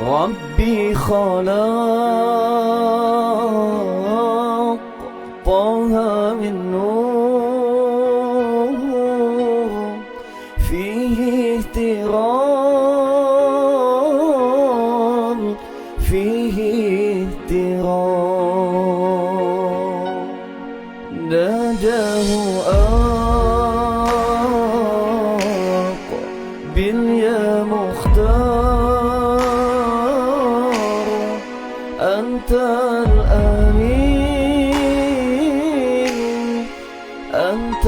ربي خلق طه من نور فيه اهترام فيه اهترام ناداه أقبل يا مختار أنت الأمين أنت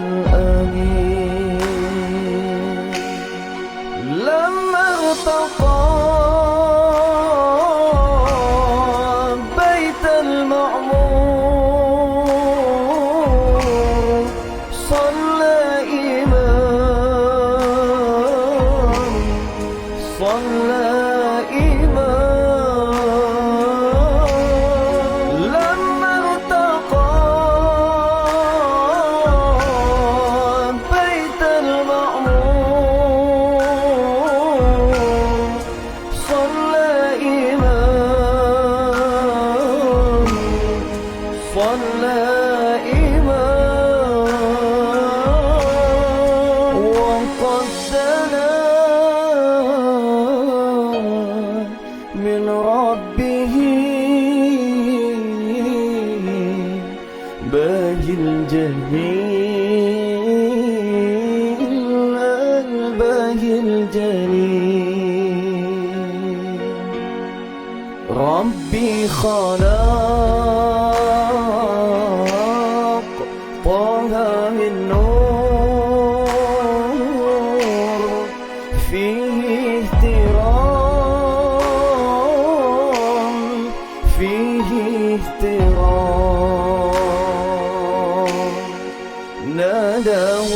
الأمين لما ارتقى بيت المعمور صلى إمام صلى صلى إمام وقد دنا من ربه باهي الجليل الباهي الجليل ربي خلق طه من نور فيه اهترام فيه اهترام ناداه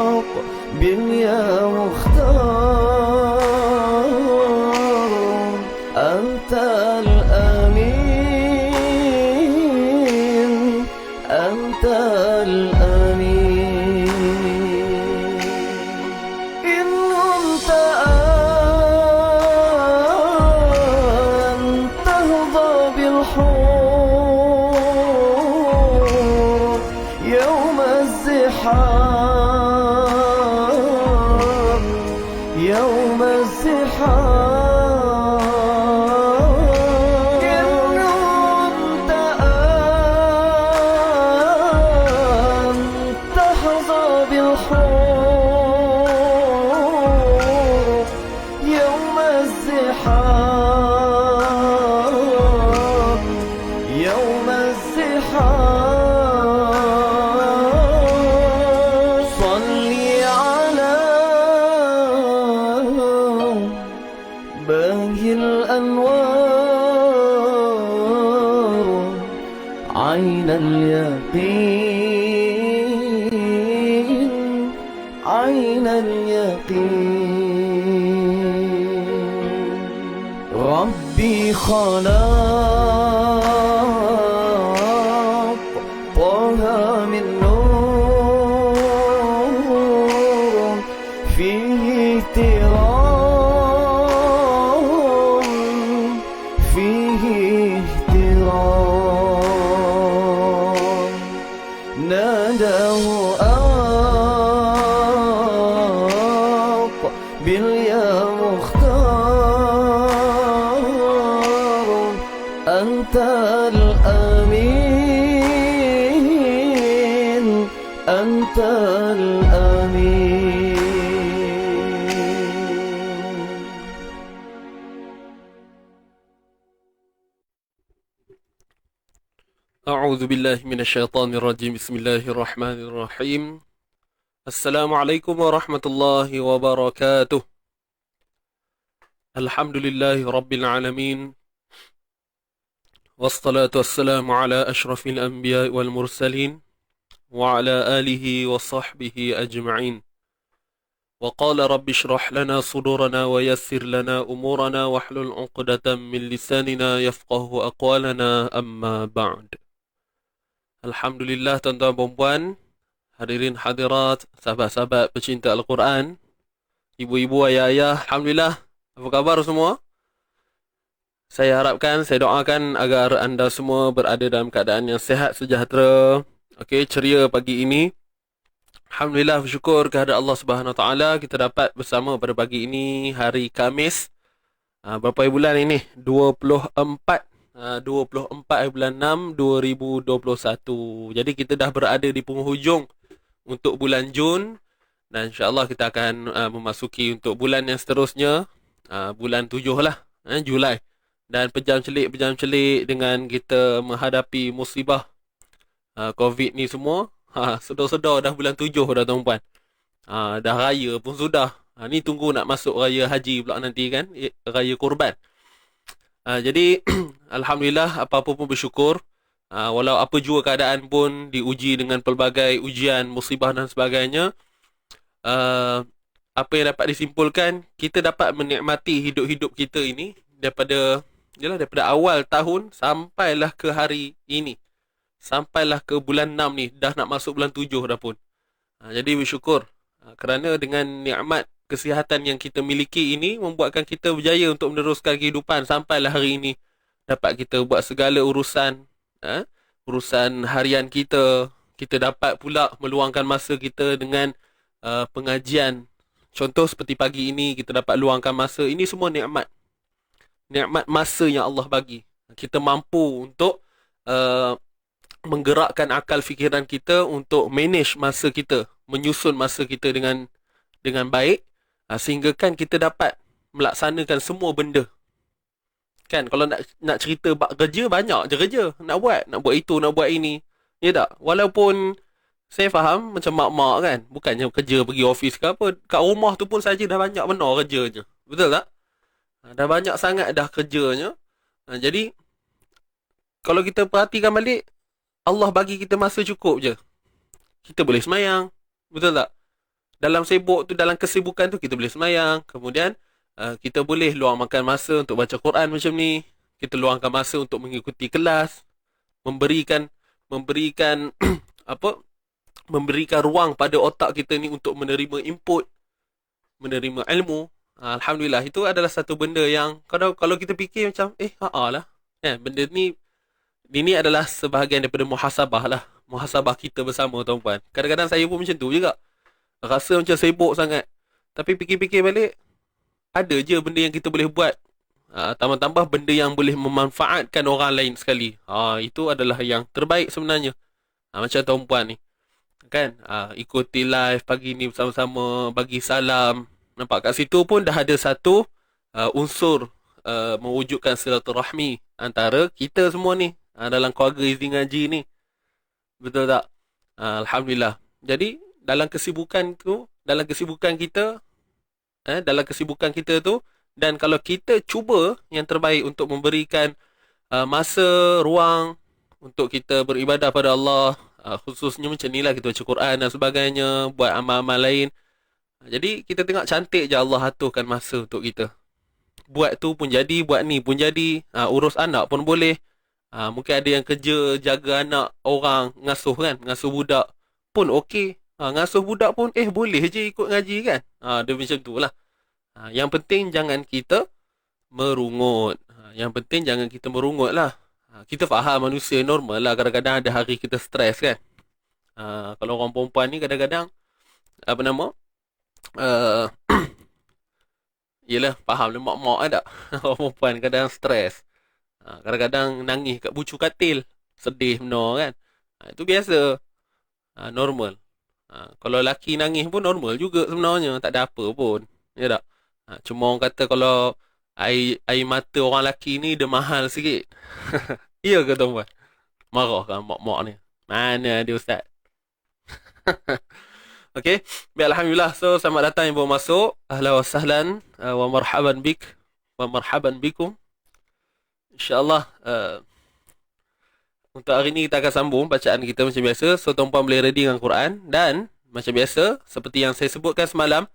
أقبل يا مختار أنت الأمين أنت الأمين إن كنت أن تهضى بالحور يوم الزحام يوم الزحام يوم الزحام يوم الزحام صلي على باهي الأنوار عين اليقين عين اليقين ربي خلق طه من نور فيه اهترام فيه اهترام ناداه أقبل يا مختار أنت الأمين أنت الأمين أعوذ بالله من الشيطان الرجيم بسم الله الرحمن الرحيم السلام عليكم ورحمة الله وبركاته الحمد لله رب العالمين والصلاة والسلام على أشرف الأنبياء والمرسلين وعلى آله وصحبه أجمعين وقال رب اشرح لنا صدورنا ويسر لنا أمورنا واحلل عقدة من لساننا يفقه أقوالنا أما بعد. Alhamdulillah tuan-tuan dan puan, hadirin hadirat, sahabat-sahabat pecinta Al-Quran, ibu-ibu, ayah-ayah, alhamdulillah. Apa khabar semua? Saya harapkan, saya doakan agar anda semua berada dalam keadaan yang sihat, sejahtera. Okey, ceria pagi ini. Alhamdulillah, bersyukur kehadrat Allah Subhanahu Wa Taala kita dapat bersama pada pagi ini hari Khamis. Berapa hari bulan ini? 24. 24 hari bulan 6 2021. Jadi kita dah berada di penghujung untuk bulan Jun, dan insya-Allah kita akan memasuki untuk bulan yang seterusnya, bulan 7 lah, Julai. Dan pejam celik dengan kita menghadapi musibah COVID ni semua. Sedar-sedar dah bulan 7 dah tuan-puan. Dah raya pun sudah. Ni tunggu nak masuk raya haji pula nanti kan, raya kurban. Jadi alhamdulillah, apa-apa pun bersyukur. Walau apa jua keadaan pun diuji dengan pelbagai ujian, musibah dan sebagainya. Apa yang dapat disimpulkan, kita dapat menikmati hidup-hidup kita ini daripada awal tahun sampailah ke hari ini. Sampailah ke bulan 6 ni, dah nak masuk bulan 7 dah pun. Jadi bersyukur kerana dengan nikmat kesihatan yang kita miliki ini membuatkan kita berjaya untuk meneruskan kehidupan sampailah hari ini. Dapat kita buat segala urusan, urusan harian kita. Kita dapat pula meluangkan masa kita dengan pengajian. Contoh seperti pagi ini kita dapat luangkan masa. Ini semua nikmat. Nikmat masa yang Allah bagi. Kita mampu untuk menggerakkan akal fikiran kita untuk manage masa kita, menyusun masa kita dengan baik, sehingga kan kita dapat melaksanakan semua benda. Kan kalau nak cerita bab kerja, banyak je kerja nak buat itu, nak buat ini. Ya tak? Walaupun saya faham macam mak-mak kan, bukannya kerja pergi office ke apa, kat rumah tu pun saja dah banyak benar kerjanya. Betul tak? Dah banyak sangat dah kerjanya. Jadi kalau kita perhatikan balik, Allah bagi kita masa cukup je. Kita boleh semayang. Betul tak? Dalam kesibukan tu kita boleh semayang. Kemudian kita boleh luang makan masa untuk baca Quran macam ni. Kita luangkan masa untuk mengikuti kelas. Memberikan memberikan ruang pada otak kita ni untuk menerima input, menerima ilmu. Alhamdulillah, itu adalah satu benda yang kalau kita fikir macam lah. Benda ni ini adalah sebahagian daripada muhasabah lah. Muhasabah kita bersama tuan-puan. Kadang-kadang saya pun macam tu juga. Rasa macam sibuk sangat. Tapi fikir-fikir balik, ada je benda yang kita boleh buat. Tambah-tambah benda yang boleh memanfaatkan orang lain sekali. Itu adalah yang terbaik sebenarnya. Macam tuan-puan ni. Kan? Ikuti live pagi ni bersama-sama. Bagi salam. Nampak kat situ pun dah ada satu unsur mewujudkan silaturahmi antara kita semua ni. Dalam keluarga Izzi Ngaji ni. Betul tak? Alhamdulillah. Jadi dalam kesibukan kita tu, dan kalau kita cuba yang terbaik untuk memberikan masa, ruang untuk kita beribadah pada Allah, khususnya macam ni lah, kita baca Quran dan sebagainya, buat amal-amal lain. Jadi kita tengok cantik je Allah aturkan masa untuk kita. Buat tu pun jadi, buat ni pun jadi, urus anak pun boleh. Mungkin ada yang kerja jaga anak orang, ngasuh budak pun okey. Ngasuh budak pun boleh je ikut ngaji kan. Dia macam tu lah. Yang penting jangan kita merungut. Lah. Kita faham manusia normal lah. Kadang-kadang ada hari kita stres kan. Kalau orang perempuan ni kadang-kadang yelah, faham lah mak-mak ada. Orang perempuan kadang stres. Kadang-kadang nangis kat bucu katil. Sedih benar kan. Itu biasa. Normal. Kalau lelaki nangis pun normal juga sebenarnya. Tak ada apa pun. Ya tak? Cuma orang kata kalau air mata orang lelaki ni dia mahal sikit. Ya ke tuan-puan? Marah kan mak-mak ni. Mana dia ustaz? Okay. Baik, alhamdulillah. So selamat datang yang baru masuk. Ahlan wa sahlan wa marhaban bik wa marhaban bikum. InsyaAllah untuk hari ni kita akan sambung bacaan kita macam biasa. So tuan-puan boleh ready dengan Quran. Dan macam biasa, seperti yang saya sebutkan semalam,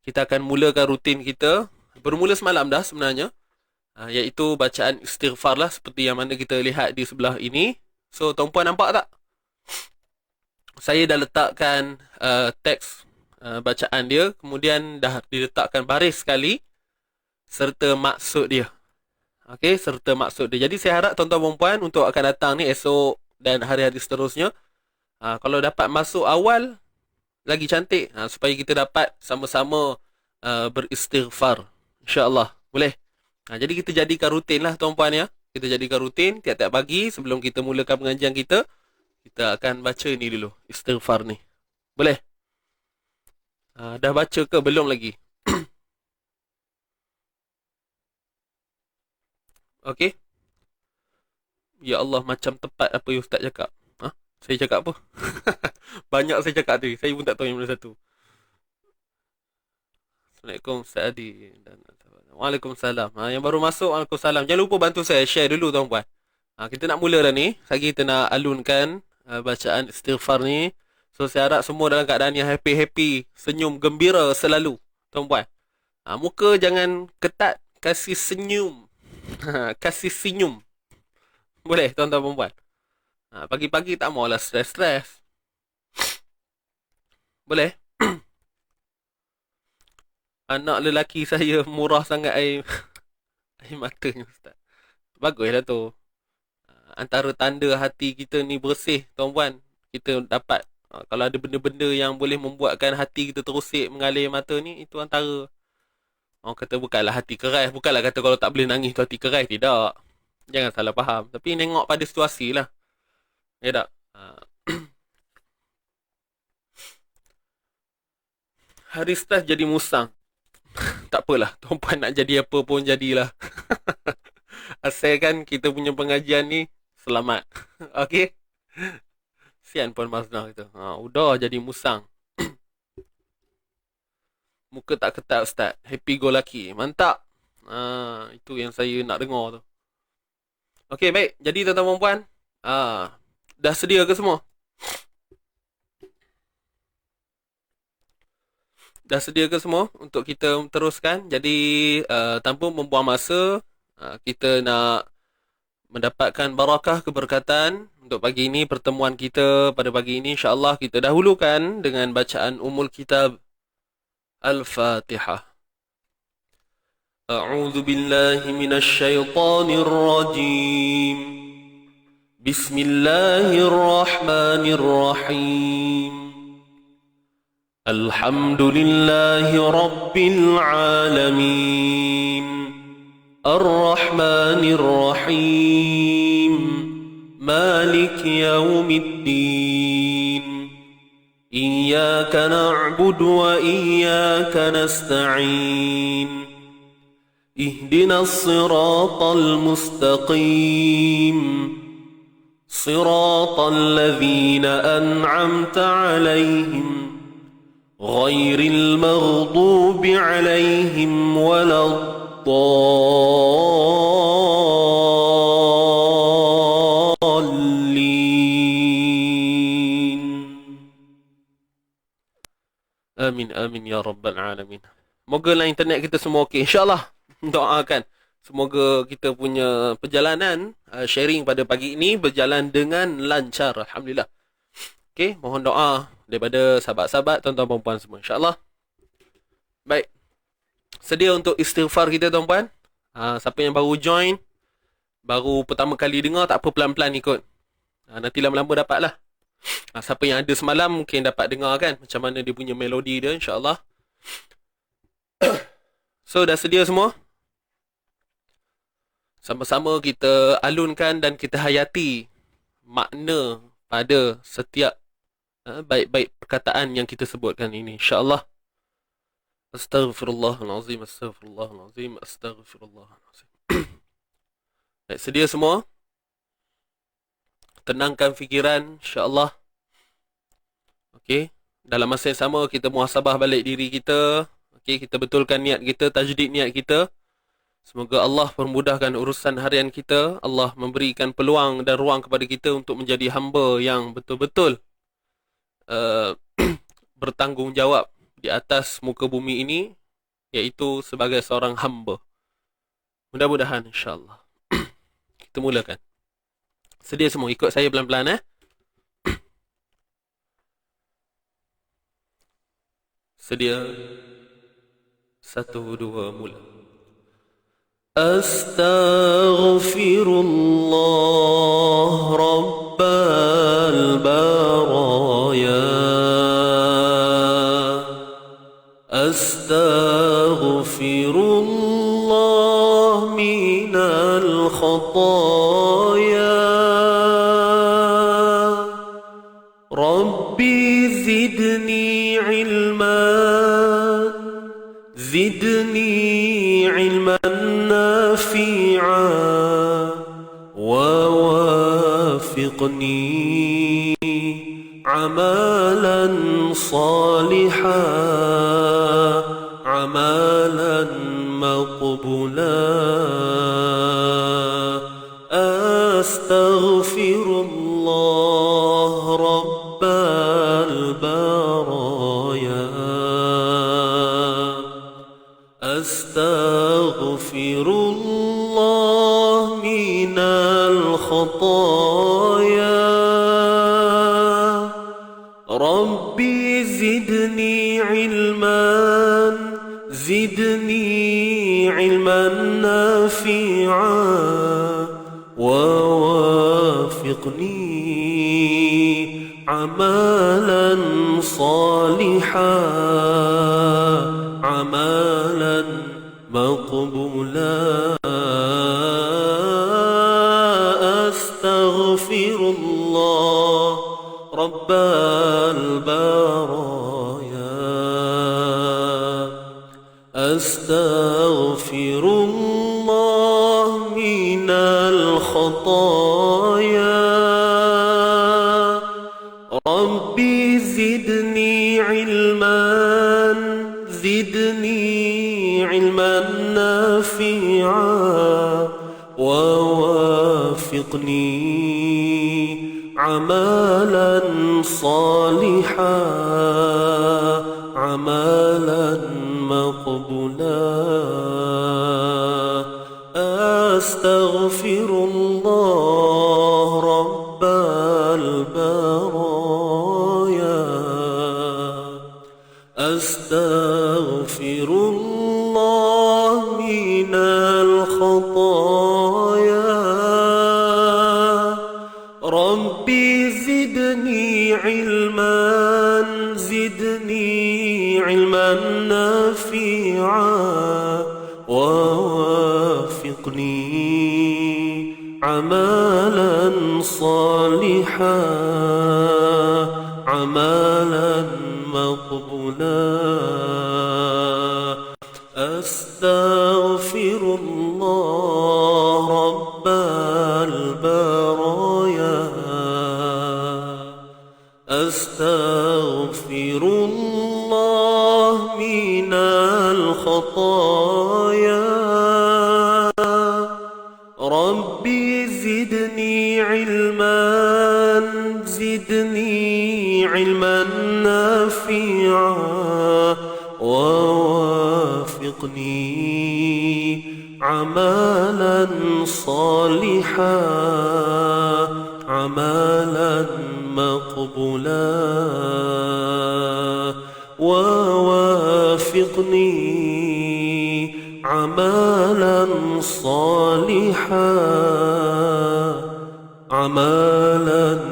kita akan mulakan rutin kita. Bermula semalam dah sebenarnya, iaitu bacaan istighfar lah, seperti yang mana kita lihat di sebelah ini. So tuan-puan nampak tak? Saya dah letakkan teks bacaan dia, kemudian dah diletakkan baris sekali serta maksud dia. Okey, serta maksud dia. Jadi saya harap tuan-tuan dan puan untuk akan datang ni esok dan hari-hari seterusnya, kalau dapat masuk awal lagi cantik, supaya kita dapat sama-sama beristighfar. InsyaAllah. Boleh? Jadi kita jadikan rutin lah tuan-puan ya. Kita jadikan rutin tiap-tiap pagi sebelum kita mulakan pengajian kita, kita akan baca ni dulu, istighfar ni. Boleh? Dah baca ke belum lagi? Okey. Ya Allah, macam tepat apa yang Ustaz cakap. Saya cakap apa? Banyak saya cakap tadi. Saya pun tak tahu yang mana satu. Assalamualaikum Ustaz Adi. Waalaikumsalam. Yang baru masuk, Waalaikumsalam. Jangan lupa bantu saya share dulu tuan-puan. Kita nak mula dah ni. Lagi kita nak alunkan bacaan istighfar ni. So saya harap semua dalam keadaan yang happy-happy, senyum gembira selalu tuan-puan. Muka jangan ketat, kasih senyum. Kasih senyum. Boleh tuan-tuan dan puan? Pagi-pagi tak maulah stres-stres. Boleh? Anak lelaki saya murah sangat air matanya Ustaz. Baguslah tu. Antara tanda hati kita ni bersih tuan-puan, kita dapat kalau ada benda-benda yang boleh membuatkan hati kita terusik mengalir mata ni, itu antara. Orang kata bukanlah hati keras, bukanlah kata kalau tak boleh nangis tu hati keras, tidak. Jangan salah faham. Tapi tengok pada situasi lah. Ya tak? Hari stres jadi musang. Tak apalah, tuan-puan nak jadi apa pun jadilah. Asalkan kita punya pengajian ni selamat. Okey? Sian Puan Mazna kita. Udah jadi musang. Muka tak ketat Ustaz. Happy go lucky. Mantap. Itu yang saya nak dengar tu. Okey, baik. Jadi tuan-tuan dan puan, dah sedia ke semua? Dah sedia ke semua untuk kita teruskan? Jadi tanpa membuang masa, kita nak mendapatkan barakah keberkatan untuk pagi ini, pertemuan kita pada pagi ini. InsyaAllah kita dahulukan dengan bacaan Ummul Kitab Al-Fatihah. A'udzu billahi minasy syaithanir rajim. Bismillahirrahmanirrahim. Alhamdulillahi rabbil alamin. Ar-Rahmanir Rahim. Malik yaumiddin. Iyyaka na'budu wa iyyaka nasta'in. Ihdinas siratal mustaqim. Siratal ladzina an'amta 'alaihim ghairil maghdubi 'alaihim waladdallin. Amin amin ya rabbal alamin. Moga lah internet kita semua okey. InsyaAllah doakan semoga kita punya perjalanan sharing pada pagi ini berjalan dengan lancar. Alhamdulillah. Okey, mohon doa daripada sahabat-sahabat, tuan-tuan dan puan semua, insya-Allah. Baik. Sedia untuk istighfar kita tuan-puan? Siapa yang baru join, baru pertama kali dengar, tak apa, pelan-pelan ikut. Nanti lama-lama dapatlah. Siapa yang ada semalam mungkin dapat dengar kan macam mana dia punya melodi dia, insya-Allah. So dah sedia semua? Sama-sama kita alunkan dan kita hayati makna pada setiap baik-baik perkataan yang kita sebutkan ini, insya-Allah. Astaghfirullahalazim, astaghfirullahalazim, astaghfirullahalazim. Baik, sedia semua? Tenangkan fikiran, insya-Allah. Okey, dalam masa yang sama kita muhasabah balik diri kita. Okey, kita betulkan niat kita, tajdid niat kita. Semoga Allah permudahkan urusan harian kita. Allah memberikan peluang dan ruang kepada kita untuk menjadi hamba yang betul-betul bertanggungjawab di atas muka bumi ini, iaitu sebagai seorang hamba. Mudah-mudahan, insya-Allah. Kita mulakan. Sedia semua? Ikut saya pelan-pelan. Sedia? 1, 2, mula. Astaghfirullah Rabbal baraya. Astaghfirullah minal khataya. Rabbi zidni ilman, zidni ilman nafi'a, wa wafiqni amalan saliha, amalan maqbula. Astaghfirullah Rabbal baraya. Astaghfirullah minal khataya. Rabbi zidni ilman, zidni ilman nafi'a, wa wafiqni amalan saliha, amalan maqbula. Astaghfirullah Rabbal baraya. Astaghfirullah minal khataya. Rabbi zidni ilman, zidni ilman nafi'a, wa wafiqni amalan saliha, amalan maqbula. Astaghfirullah Rabbal baraya. Astaghfirullah minal khataya. Rabbi zidni ilman, zidni ilman nafi'a, wa wafiqni amalan saliha, amalan maqbula. Astaghfirullah Rabbal baraya. Astaghfirullah minal khataya. Rabbi zidni ilman, zidni ilman nafi'a, wa wafiqni amalan saliha, amalan maqbula. Wa wafiqni amalan saliha, amalan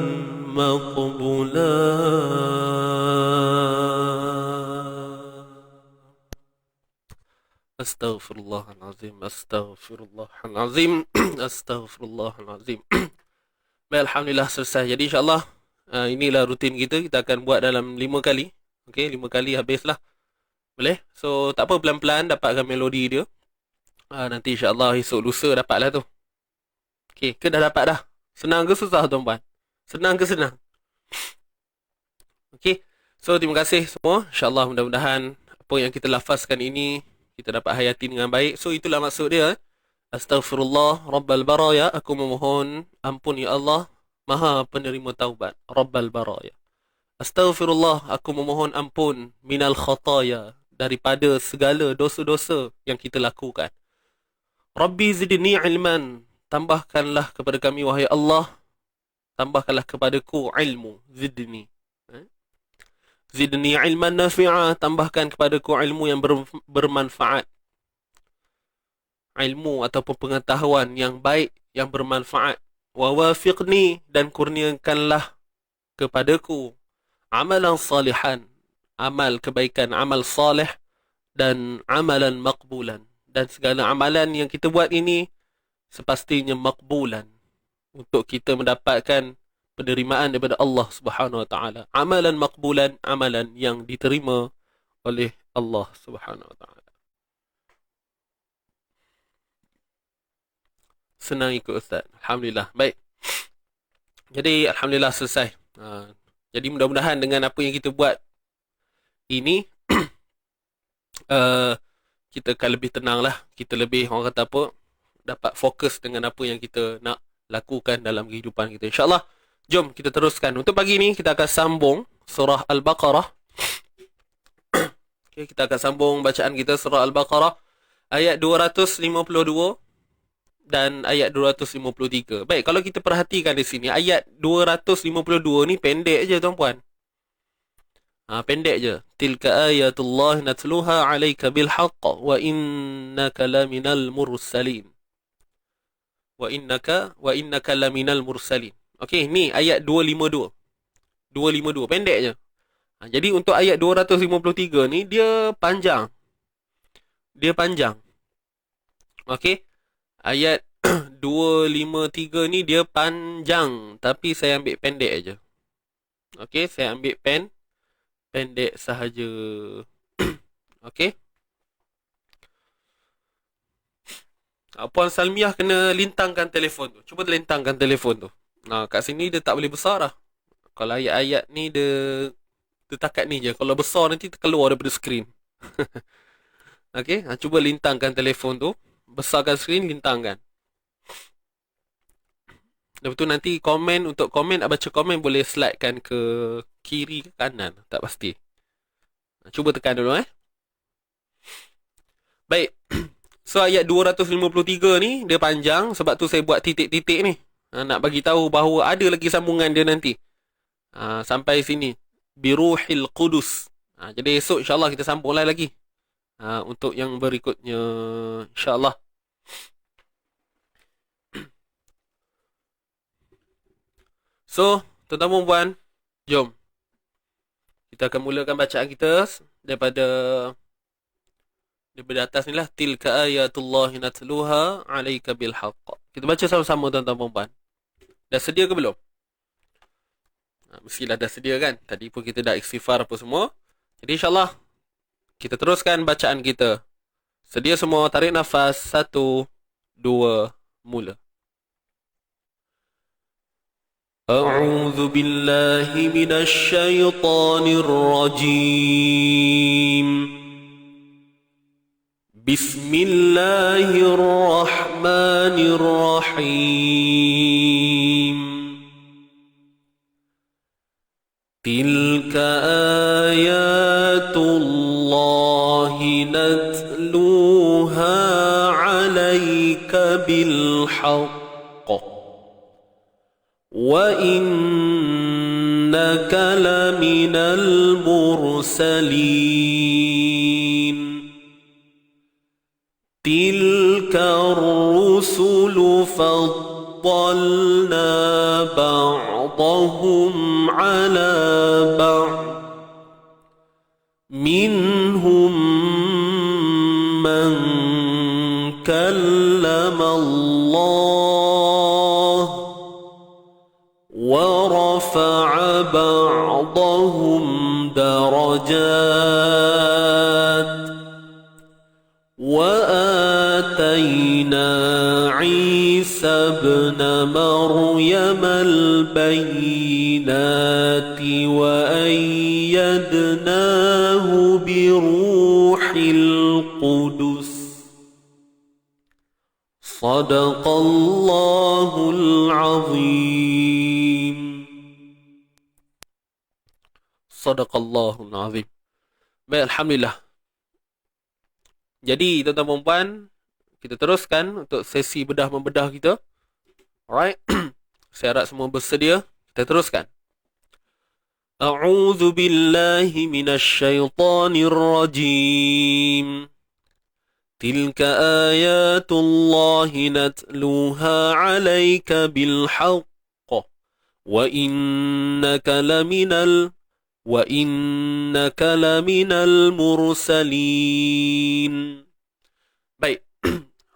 maqbula. Astaghfirullahalazim, astaghfirullahalazim, astaghfirullahalazim. Baik, alhamdulillah selesai. Jadi insya-Allah inilah rutin kita. Kita akan buat dalam 5 kali. Okey, 5 kali habislah. Boleh? So tak apa, pelan-pelan dapatkan melodi dia. Nanti insya-Allah esok lusa dapatlah tu. Okey, ke dah dapat dah? Senang ke susah tuan-puan? Senang ke senang? Okey. So terima kasih semua. Insya-Allah mudah-mudahan apa yang kita lafazkan ini kita dapat hayati dengan baik. So itulah maksud dia. Astaghfirullah Rabbal baraya. Aku memohon ampun ya Allah, Maha penerima taubat. Rabbal baraya. Astaghfirullah, aku memohon ampun minal khataya, daripada segala dosa-dosa yang kita lakukan. Rabbi zidni ilman, tambahkanlah kepada kami wahai Allah, tambahkanlah kepadaku ilmu. Zidni Zidni ilman nafi'a, tambahkan kepadaku ilmu yang bermanfaat. Ilmu ataupun pengetahuan yang baik, yang bermanfaat. Wa wafiqni, dan kurniakanlah kepadaku amalan salihan, amal kebaikan, amal salih, dan amalan makbulan. Dan segala amalan yang kita buat ini sepastinya makbulan, untuk kita mendapatkan penerimaan daripada Allah Subhanahu Wa Taala. Amalan makbulan, amalan yang diterima oleh Allah Subhanahu Wa Taala. Senang ikut Ustaz. Alhamdulillah. Baik. Jadi alhamdulillah selesai. Jadi mudah-mudahan dengan apa yang kita buat ini kita akan lebih tenang lah. Kita lebih, orang kata apa, dapat fokus dengan apa yang kita nak lakukan dalam kehidupan kita. InsyaAllah, jom kita teruskan. Untuk pagi ni kita akan sambung surah Al-Baqarah. Okay, kita akan sambung bacaan kita surah Al-Baqarah ayat 252 dan ayat 253. Baik, kalau kita perhatikan di sini, ayat 252 ni pendek je tuan-puan. Pendek je. Tilka ayatullah natluha alayka bilhaq wa innaka laminal mursalin. Wa innaka laminal mursalin. Okey, ni ayat 252. 252 pendek je. Jadi untuk ayat 253 ni dia panjang. Okey. Ayat 253 ni dia panjang, tapi saya ambil pendek aja. Okey, saya ambil pendek sahaja. Okey. Puan Salmiah kena lintangkan telefon tu. Cuba lintangkan telefon tu. Kat sini dia tak boleh besar lah. Kalau ayat-ayat ni dia takat ni je. Kalau besar nanti terkeluar daripada skrin. Okey, cuba lintangkan telefon tu. Besarkan skrin, lintangkan. Lepas tu nanti komen, untuk komen, baca komen boleh slidekan ke kiri ke kanan. Tak pasti. Cuba tekan dulu Baik. So ayat 253 ni dia panjang, sebab tu saya buat titik-titik ni. Nak bagi tahu bahawa ada lagi sambungan dia nanti. Sampai sini. Biruhil Qudus. Jadi esok insyaAllah kita sambung lagi. Untuk yang berikutnya insyaAllah. So, tuan-tuan dan puan, jom. Kita akan mulakan bacaan kita daripada atas ni lah. Tilka ayatullahi natluha alayka bilhaq. Kita baca sama-sama tuan-tuan dan puan. Dah sedia ke belum? Mestilah dah sedia kan? Tadi pun kita dah istighfar apa semua. Jadi insyaAllah kita teruskan bacaan kita. Sedia semua, tarik nafas. 1, 2, mula. أعوذ بالله من الشيطان الرجيم بسم الله الرحمن الرحيم تلك آيات الله نتلوها عليك بالحق وَإِنَّكَ لَمِنَ الْمُرْسَلِينَ تِلْكَ الرُّسُلُ فَضَّلْنَا بَعْضَهُمْ عَلَى بَعْضٍ مِنْهُمْ مَنْ كَلَّمَ اللَّهُ ورفع بعضهم درجات وآتينا عيسى ابن مريم البينات وأيدناه بروح القدس صدق الله العظيم. Sadaqallahul azim. Baik, alhamdulillah. Jadi tuan-tuan dan puan, kita teruskan untuk sesi bedah membedah kita. Alright. Saya harap semua bersedia. Kita teruskan. أعوذ بالله من الشيطان الرجيم تلك آيات الله نتلوها عليك بالحق وإنك لمن وإنك لمن المرسلين. Baik.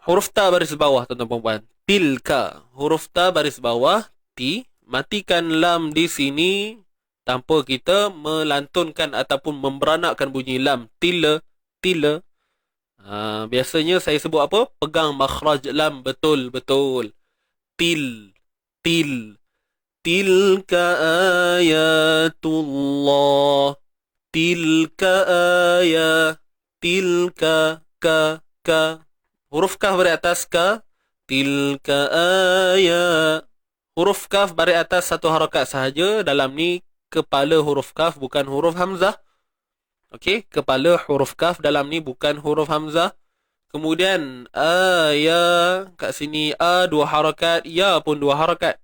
Huruf ta baris bawah tuan-tuan puan-puan. Tilka. Huruf ta baris bawah. Ti. Matikan lam di sini tanpa kita melantunkan ataupun memberanakkan bunyi lam. Tila. Tila. Biasanya saya sebut apa? Pegang makhraj lam betul-betul. Til. Til. Tilka ayatullah. Tilka ayat. Tilka ka ka. Huruf kaf baris atas ka. Tilka ayat. Huruf kaf baris atas satu harakat sahaja. Dalam ni kepala huruf kaf bukan huruf hamzah. Okey, kepala huruf kaf dalam ni bukan huruf hamzah. Kemudian ayat kat sini dua harakat, ya pun dua harakat.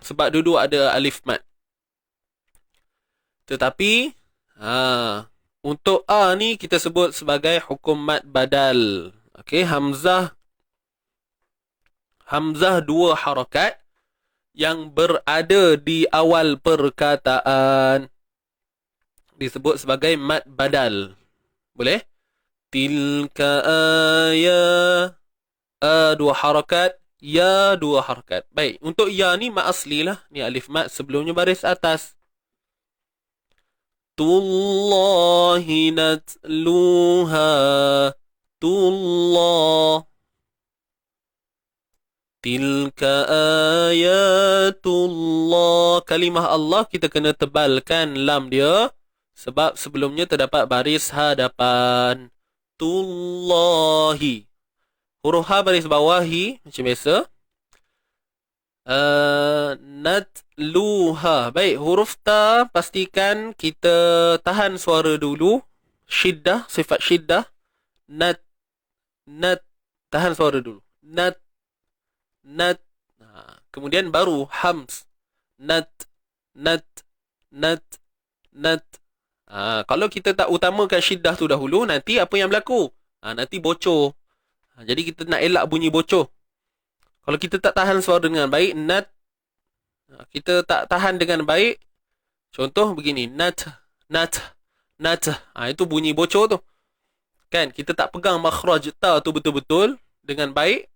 Sebab duduk ada alif mat. Tetapi untuk ni kita sebut sebagai hukum mat badal. Okey, hamzah dua harakat yang berada di awal perkataan disebut sebagai mat badal. Boleh? Tilka ayat dua harakat, ya dua harakat. Baik, untuk ya ni mat asli lah. Ni alif mat sebelumnya baris atas. Tullahi natluha. Tullah. Tilka ayatullah. Kalimah Allah kita kena tebalkan lam dia. Sebab sebelumnya terdapat baris hadapan. Tullahi. Huruf ha baris bawahi macam biasa. Natluha. Baik, huruf ta pastikan kita tahan suara dulu. Syiddah, sifat syiddah. Nat. Tahan suara dulu. Nat. Kemudian baru hams. Nat. Kalau kita tak utamakan syiddah tu dahulu, nanti apa yang berlaku? Nanti bocor. Jadi kita nak elak bunyi bocor. Kalau kita tak tahan suara dengan baik, nat. Kita tak tahan dengan baik. Contoh begini, nat. Itu bunyi bocor tu. Kan, kita tak pegang makhraj ta tu betul-betul dengan baik.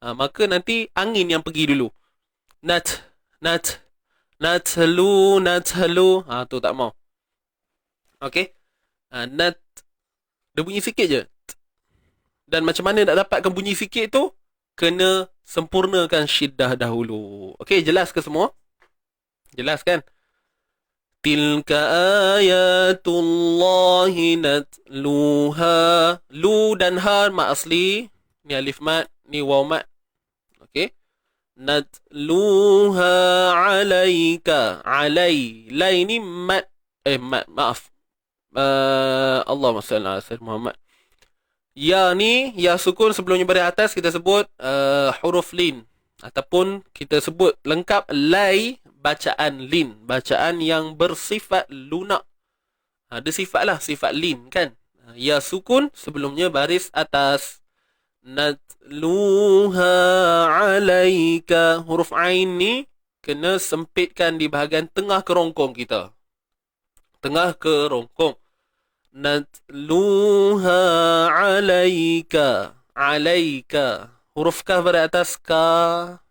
Maka nanti angin yang pergi dulu. Natlu. Tu tak mau. Okey. Nat. Dia bunyi sikit je. Dan macam mana nak dapatkan bunyi sikit tu? Kena sempurnakan syiddah dahulu. Okey, jelas ke semua? Jelas kan? Tilka ayatullahi natluha. Lu dan ha mat asli. Ni alif mat, ni waw mat. Okey. Natluha alaika. Alai. Lai ni mat. Maaf. Allahumma salli ala sayyidina Muhammad. Ya ni, ya sukun sebelumnya baris atas kita sebut huruf lin. Ataupun kita sebut lengkap lai, bacaan lin. Bacaan yang bersifat lunak. Ada sifat lah, sifat lin kan. Ya sukun sebelumnya baris atas. Natluha alaika. Huruf ain ni kena sempitkan di bahagian tengah kerongkong kita. Tengah kerongkong. Natluha alaika. Alaika. Huruf kaf baris atas ka.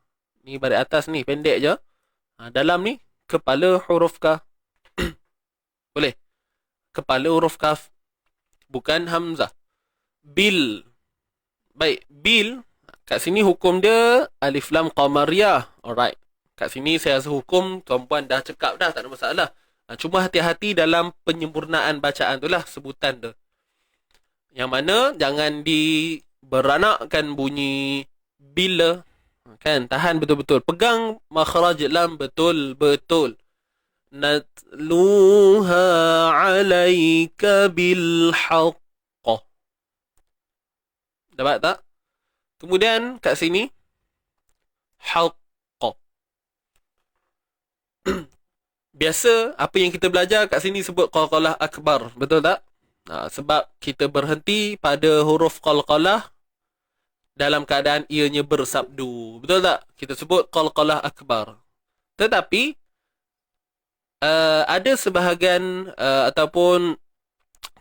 Ni baris atas ni, pendek je. Dalam ni, kepala huruf kaf. Boleh? Kepala huruf kaf. Bukan hamzah. Bil. Baik, bil. Kat sini hukum dia alif lam qamariyah. Alright. Kat sini saya rasa hukum tuan-puan dah cakap dah, tak ada masalah. Cuma hati-hati dalam penyempurnaan bacaan tu lah sebutan tu. Yang mana jangan diberanakkan bunyi bila. Kan, tahan betul-betul. Pegang makhraj lam betul-betul. Natluha alaika bilhaqq. Dapat tak? Kemudian kat sini haqq. biasa apa yang kita belajar kat sini sebut qalqalah akbar, betul tak? Sebab kita berhenti pada huruf qalqalah dalam keadaan ianya bersabdu, betul tak? Kita sebut qalqalah akbar. Tetapi ada sebahagian ataupun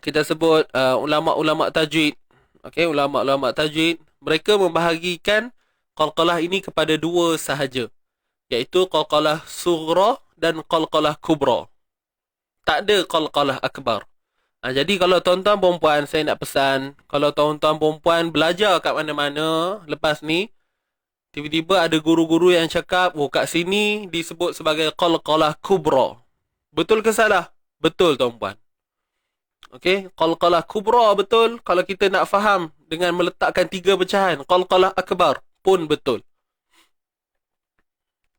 kita sebut ulama-ulama tajwid, okey, ulama-ulama tajwid, mereka membahagikan qalqalah ini kepada dua sahaja, iaitu qalqalah sughra dan qalqalah kubra. Tak ada qalqalah akbar. Jadi kalau tuan-tuan perempuan, saya nak pesan, kalau tuan-tuan perempuan belajar kat mana-mana lepas ni, tiba-tiba ada guru-guru yang cakap, oh kat sini disebut sebagai qalqalah kubra. Betul ke salah? Betul tuan-puan. Okey, qalqalah kubra betul kalau kita nak faham dengan meletakkan 3 pecahan. Qalqalah akbar pun betul.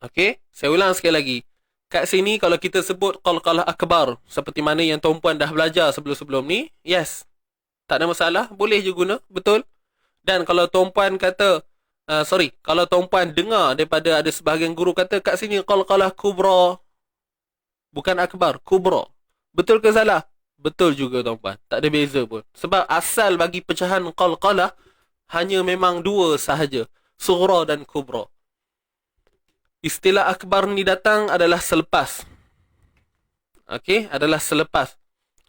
Okey, saya ulang sekali lagi. Kat sini kalau kita sebut qalqalah akbar seperti mana yang tuan-puan dah belajar sebelum-sebelum ni, yes, tak ada masalah, boleh je guna, betul. Dan kalau tuan-puan kata, kalau tuan-puan dengar daripada ada sebahagian guru kata kat sini qalqalah kubra, bukan akbar, kubra. Betul ke salah? Betul juga tuan-puan, tak ada beza pun. Sebab asal bagi pecahan qalqalah hanya memang dua sahaja, sughra dan kubra. Istilah akbar ni datang adalah selepas. Okey, adalah selepas.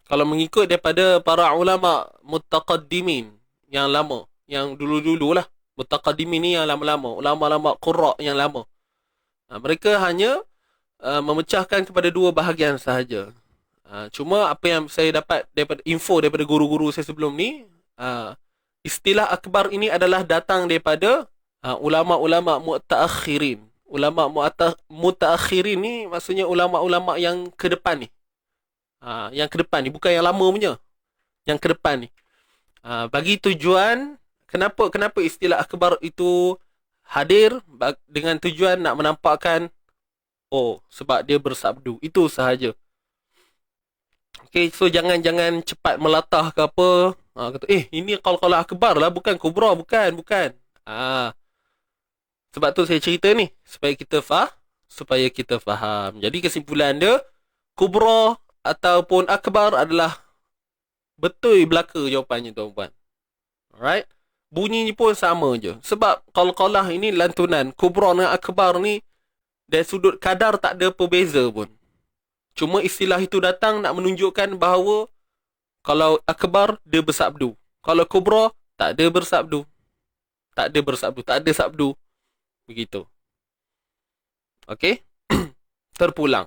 Kalau mengikut daripada para ulama mutaqaddimin yang lama, yang dulu-dululah. Mutaqaddimin ni yang lama-lama, ulama-ulama qurra yang lama. Mereka hanya memecahkan kepada dua bahagian sahaja. Cuma apa yang saya dapat daripada info daripada guru-guru saya sebelum ni, istilah akbar ini adalah datang daripada ulama-ulama mutaakhirin. Ulama mutaakhirin ni maksudnya ulama-ulama yang ke depan ni. Yang ke depan ni, bukan yang lama punya. Yang ke depan ni. Bagi tujuan, kenapa istilah akbar itu hadir dengan tujuan nak menampakkan, oh, sebab dia bersabdu. Itu sahaja. Okay, so jangan cepat melatah ke apa. Kata, ini qalqalah akbar lah, bukan kubra, bukan. Sebab tu saya cerita ni, supaya kita faham. Jadi kesimpulan dia, kubra ataupun akbar adalah betul belaka jawapannya tuan-puan. Alright? Bunyinya pun sama je. Sebab qalqalah ini lantunan, kubra dan akbar ni dari sudut kadar tak ada perbeza pun. Cuma istilah itu datang nak menunjukkan bahawa kalau akbar dia bersabdu, kalau kubra tak ada bersabdu. Tak ada sabdu. Begitu. Okey? Terpulang.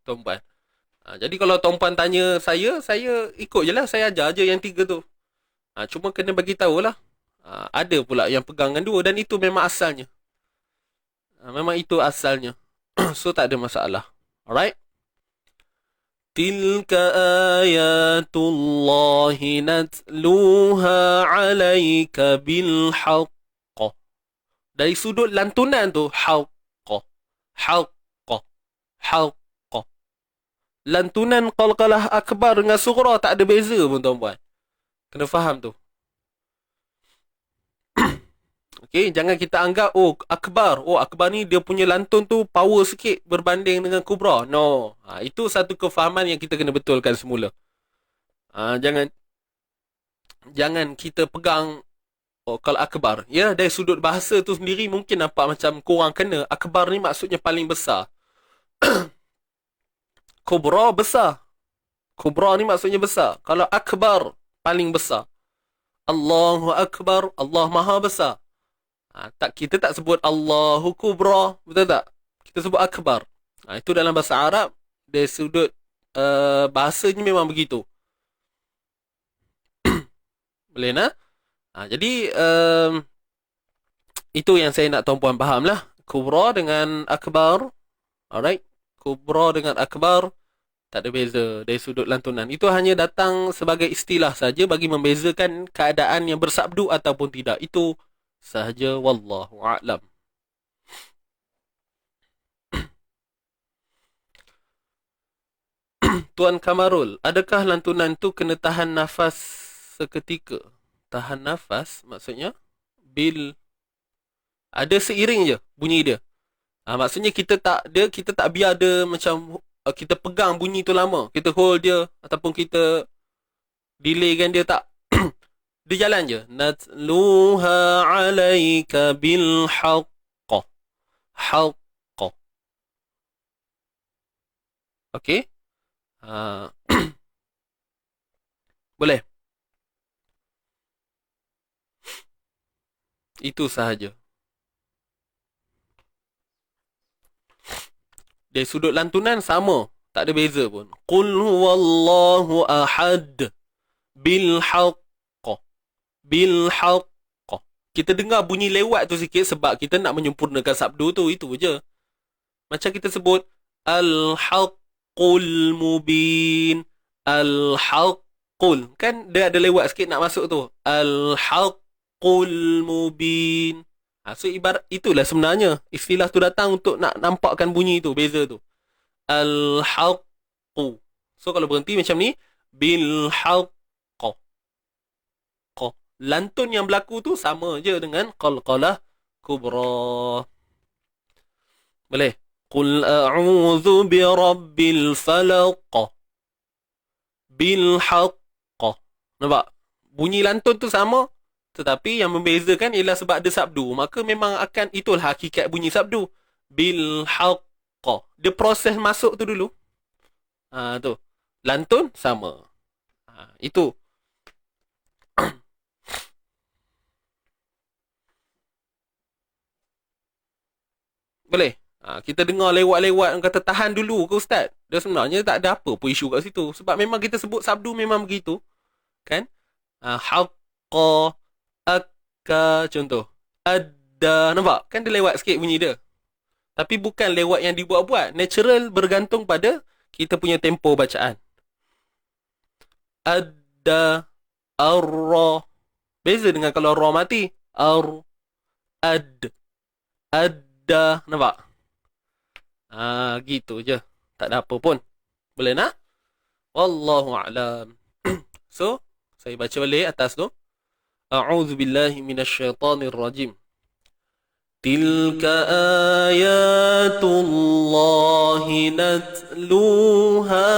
Tuan-puan. Jadi kalau tuan-puan tanya saya ikut je lah. Saya ajar je yang 3 tu. Cuma kena bagi tahulah. Ada pula yang pegang dengan 2 dan itu memang asalnya. Memang itu asalnya. So tak ada masalah. Alright? Tilka ayatullahi natluha alaika bilhaq. Dari sudut lantunan tu, haqqa. Lantunan qalqalah akbar dengan sughra tak ada beza pun tuan-puan. Kena faham tu. Okey, jangan kita anggap akbar ni dia punya lantun tu power sikit berbanding dengan kubra. No. Itu satu kefahaman yang kita kena betulkan semula. Jangan kita pegang kalau akbar, ya, dari sudut bahasa tu sendiri mungkin nampak macam kurang kena. Akbar ni maksudnya paling besar. Kubra besar. Kubra ni maksudnya besar. Kalau akbar paling besar. Allahu akbar, Allah maha besar. Kita tak sebut Allahu kubra, betul tak? Kita sebut akbar. Itu dalam bahasa Arab, dari sudut bahasanya memang begitu. Boleh nak? Jadi itu yang saya nak tuan-puan faham lah. Kubra dengan akbar. Alright. Kubra dengan akbar tak ada beza dari sudut lantunan. Itu hanya datang sebagai istilah saja bagi membezakan keadaan yang bersabdu ataupun tidak. Itu sahaja, wallahu a'lam. Tuan Kamarul, adakah lantunan tu kena tahan nafas seketika? Tahan nafas maksudnya ada seiring je bunyi dia. Maksudnya kita tak biar dia macam kita pegang bunyi tu lama. Kita hold dia ataupun kita delaykan dia, tak. Dia jalan je. Natluha alaika bil haqq. Haqq. Okey? Ha. Boleh? Itu sahaja. Dari sudut lantunan sama, tak ada beza pun. Qul huwallahu ahad bil haqq. Bil haqq. Kita dengar bunyi lewat tu sikit sebab kita nak menyempurnakan sabdu tu, itu je. Macam kita sebut al haqqul mubin. Al haqqul, kan dia ada lewat sikit nak masuk tu. Al haqqul mubin. So ibarat itulah sebenarnya istilah tu datang untuk nak nampakkan bunyi tu, beza tu. Al haqqu. So kalau berhenti macam ni, bil haqq. Lantun yang berlaku tu sama je dengan qalqalah kubra. Boleh? Qul a'udzu bi rabbil falaq. Bil haqq. Nampak? Bunyi lantun tu sama, tetapi yang membezakan ialah sebab ada sabdu. Maka memang akan, itulah hakikat bunyi sabdu. Bil haqq. Dia proses masuk tu dulu. Tu. Lantun sama. Itu. Boleh? Kita dengar lewat-lewat kata tahan dulu ke Ustaz? Dia sebenarnya tak ada apa pun isu kat situ. Sebab memang kita sebut sabdu memang begitu. Kan? Haqqa, akka, contoh. Adda, nampak? Kan dia lewat sikit bunyi dia. Tapi bukan lewat yang dibuat-buat. Natural bergantung pada kita punya tempo bacaan. Adda, arra. Beza dengan kalau ra mati. Ad. Adda, nampak? Gitu je. Tak ada apa pun. Boleh nak? Wallahu a'lam. So, saya baca balik atas tu. A'udzu billahi minasyaitonir rajim. Tilka ayatullahi natluha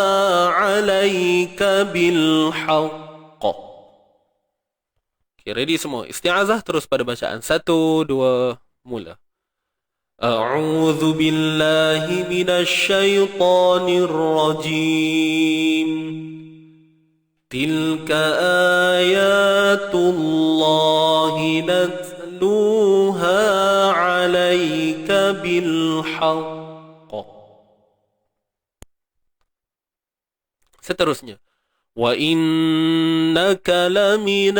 'alaika bil haqq. Okay, ready semua. Isti'azah terus pada bacaan. 1, 2, mula. أعوذ بالله من الشيطان الرجيم تلك آيات الله نتلوها عليك بالحق. Seterusnya, وإنك لمن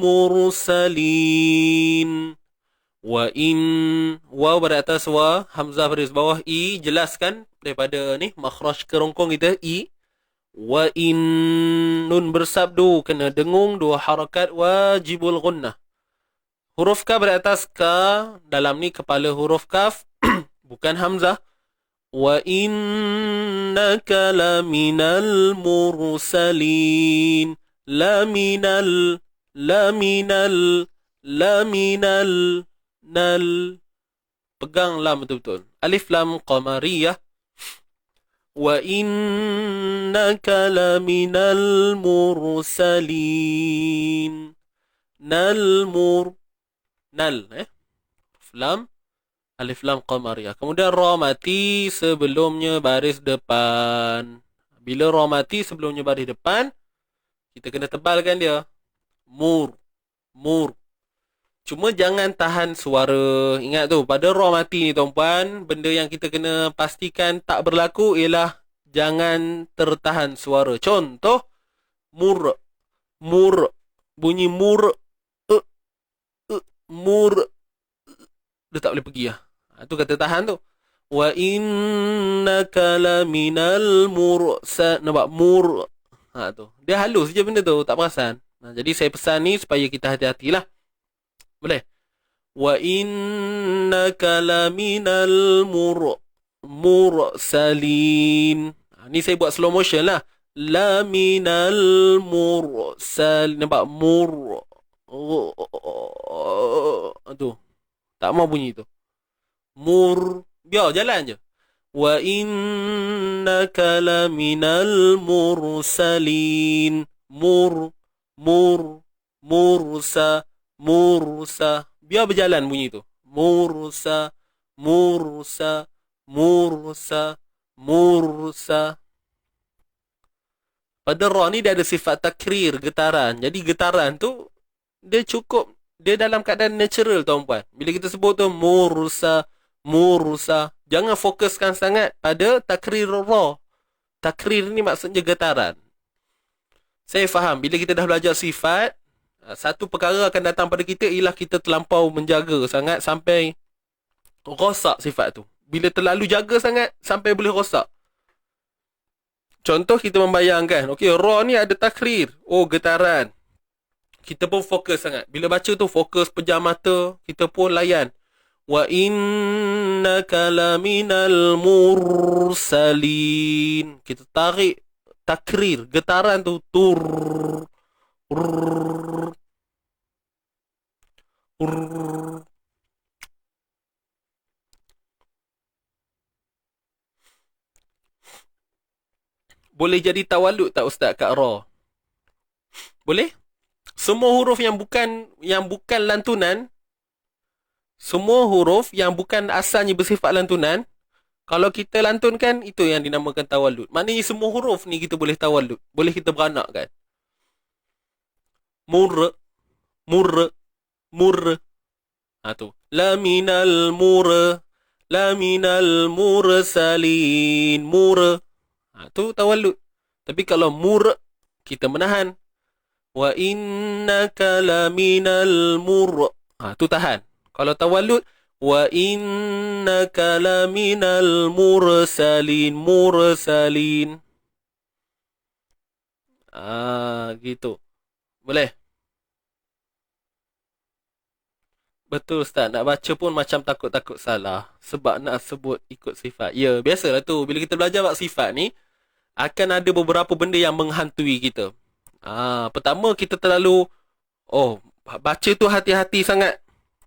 المرسلين. Wa in, waw pada atas wa, hamzah pada bawah i, jelaskan daripada ni makhraj kerongkong kita i. Wa in, nun bersabdu kena dengung, 2 harakat, wajibul gunnah. Huruf ka pada atas ka, dalam ni kepala huruf kaf bukan hamzah. Wa innaka laminal mursalin. Laminal nal, pegang lam betul-betul. Alif lam qamariyah. Wa innaka laminal mursalin. Nal lam, alif lam qamariyah. Kemudian ra mati sebelumnya baris depan. Bila ra mati sebelumnya baris depan, kita kena tebalkan dia. Mur. Cuma jangan tahan suara. Ingat tu, pada ra mati ni tuan-puan, benda yang kita kena pastikan tak berlaku ialah jangan tertahan suara. Contoh, mur. Bunyi mur. Mur. Dia tak boleh pergi lah. Tu kata tahan tu. Wa innaka laminal mursa. Nampak? Mur. Tu. Dia halus je benda tu, tak perasan. Jadi saya pesan ni supaya kita hati-hatilah. Boleh? Wa innaka laminal mursalin. Ni saya buat slow motion lah. Laminal mursal. Nampak? Mur. Tu. Tak mau bunyi tu. Biar jalan je. Wa innaka laminal mursalin. Mursa. Biar berjalan bunyi tu. Mursa. Mursa. Pada ra ni dia ada sifat takrir, getaran. Jadi getaran tu dia cukup, dia dalam keadaan natural tuan-puan. Bila kita sebut tu mursa, jangan fokuskan sangat pada takrir ra. Takrir ni maksudnya getaran. Saya faham bila kita dah belajar sifat, satu perkara akan datang pada kita ialah kita terlampau menjaga sangat sampai rosak sifat tu. Bila terlalu jaga sangat sampai boleh rosak. Contoh kita membayangkan, okey, ra ni ada takrir. Oh, getaran. Kita pun fokus sangat. Bila baca tu fokus, pejam mata, kita pun layan. Wa innaka laminal mursalin. Kita tarik takrir, getaran tu tur. Boleh jadi tawalud tak ustaz kat ra? Boleh? Semua huruf yang bukan lantunan, semua huruf yang bukan asalnya bersifat lantunan, kalau kita lantunkan, itu yang dinamakan tawalud. Maknanya semua huruf ni kita boleh tawalud. Boleh kita beranakkan. Mur. Tu. Laminal mursalin. Tu tawalud. Tapi kalau kita menahan. Wa innaka laminal tu tahan. Kalau tawalud, wa innaka laminal mursalin. Gitu. Boleh? Betul Ustaz, nak baca pun macam takut-takut salah sebab nak sebut ikut sifat. Ya, biasalah tu. Bila kita belajar bab sifat ni, akan ada beberapa benda yang menghantui kita. Pertama, kita terlalu baca tu hati-hati sangat.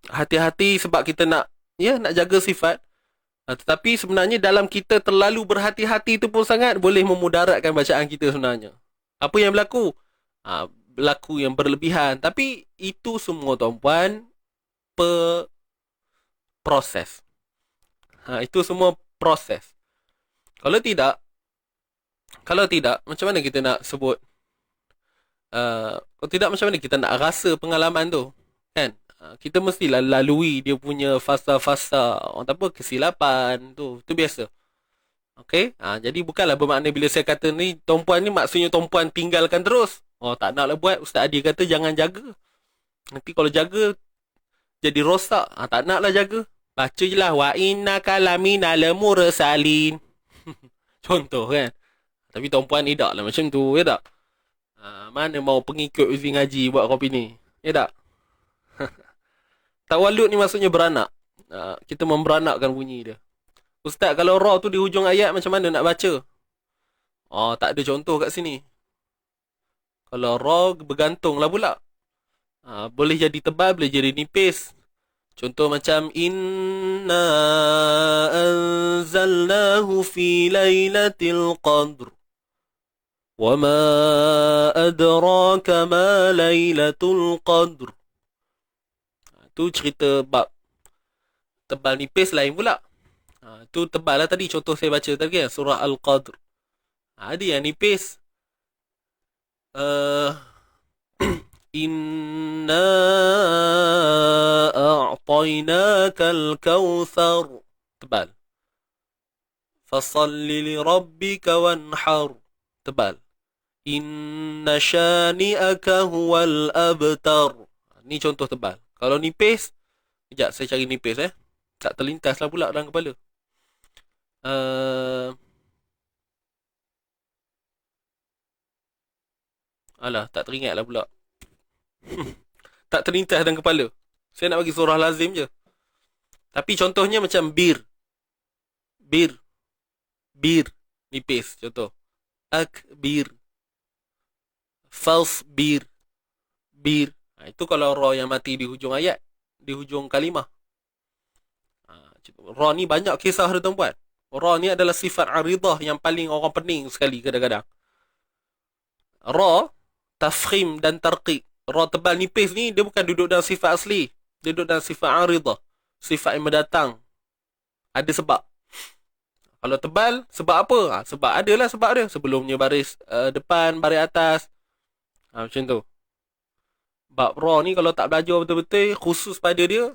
Hati-hati sebab kita nak jaga sifat. Tetapi sebenarnya dalam kita terlalu berhati-hati tu pun sangat boleh memudaratkan bacaan kita sebenarnya. Apa yang berlaku? Berlaku yang berlebihan. Tapi itu semua tuan-puan proses. Itu semua proses. Kalau tidak, macam mana kita nak sebut? Kalau tidak, macam mana kita nak rasa pengalaman tu? Kan? Kita mestilah lalui dia punya fasa-fasa, kesilapan tu. Itu biasa. Okay? Jadi bukanlah bermakna bila saya kata ni, tuan-puan ni maksudnya tuan-puan tinggalkan terus. Tak naklah buat. Ustaz Adi kata jangan jaga. Nanti kalau jaga, jadi rosak. Tak naklah jaga. Baca je lah. Wa innaka laminal mursalin. Contoh kan. Tapi tuan-puan ni tak lah macam tu. Ya tak? Mana mau pengikut Uzi ngaji buat kopi ni. Ya tak? Tawalud ni maksudnya beranak. Kita memberanakkan bunyi dia. Ustaz, kalau ra tu di hujung ayat macam mana nak baca? Tak ada contoh kat sini. Kalau ra bergantung lah pula. Boleh jadi tebal, boleh jadi nipis. Contoh macam inna anzalnahu fi lailatul qadr. Wa ma adraka ma lailatul qadr. Tu cerita bab tebal nipis lain pula. Tu tebal lah tadi contoh saya baca tadi kan, surah Al-Qadr. Ada yang nipis. Inna a'tainakal kautsar. Tebal. Fasalli li rabbika wanhar. Tebal. Inna shani'aka huwal abtar. Ni contoh tebal. Kalau nipis, sekejap saya cari nipis tak terlintas lah pula dalam kepala. Alah, tak teringat lah pula. Tak terlintas dalam kepala. Saya nak bagi surah lazim je. Tapi contohnya macam bir. Nipis contoh. Akbir. Fasbir. Bir. Itu kalau ra yang mati di hujung ayat. Di hujung kalimah. Ra ni banyak kisah dia tuan-puan. Ra ni adalah sifat aridah yang paling orang pening sekali kadang-kadang. Ra, tafkhim dan tarqiq. Ra tebal nipis ni dia bukan duduk dalam sifat asli. Dia duduk dalam sifat aridah. Sifat yang mendatang. Ada sebab. Kalau tebal, sebab apa? Sebab adalah sebab dia. Sebelumnya baris depan, baris atas. Macam tu. Bab Ra ni kalau tak belajar betul-betul, khusus pada dia,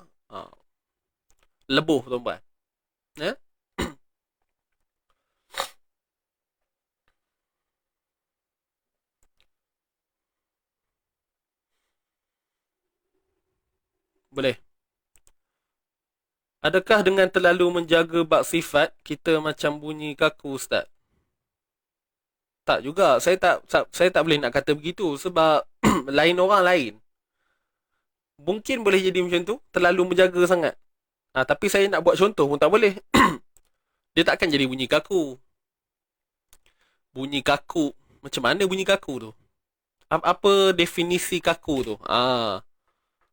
lebuh tuan-puan. Ya? Boleh. Adakah dengan terlalu menjaga bab sifat, kita macam bunyi kaku, Ustaz? Tak juga. Saya tak boleh nak kata begitu sebab lain orang lain. Mungkin boleh jadi macam tu, terlalu menjaga sangat. Tapi saya nak buat contoh pun tak boleh. Dia takkan jadi bunyi kaku. Bunyi kaku. Macam mana bunyi kaku tu? Apa definisi kaku tu?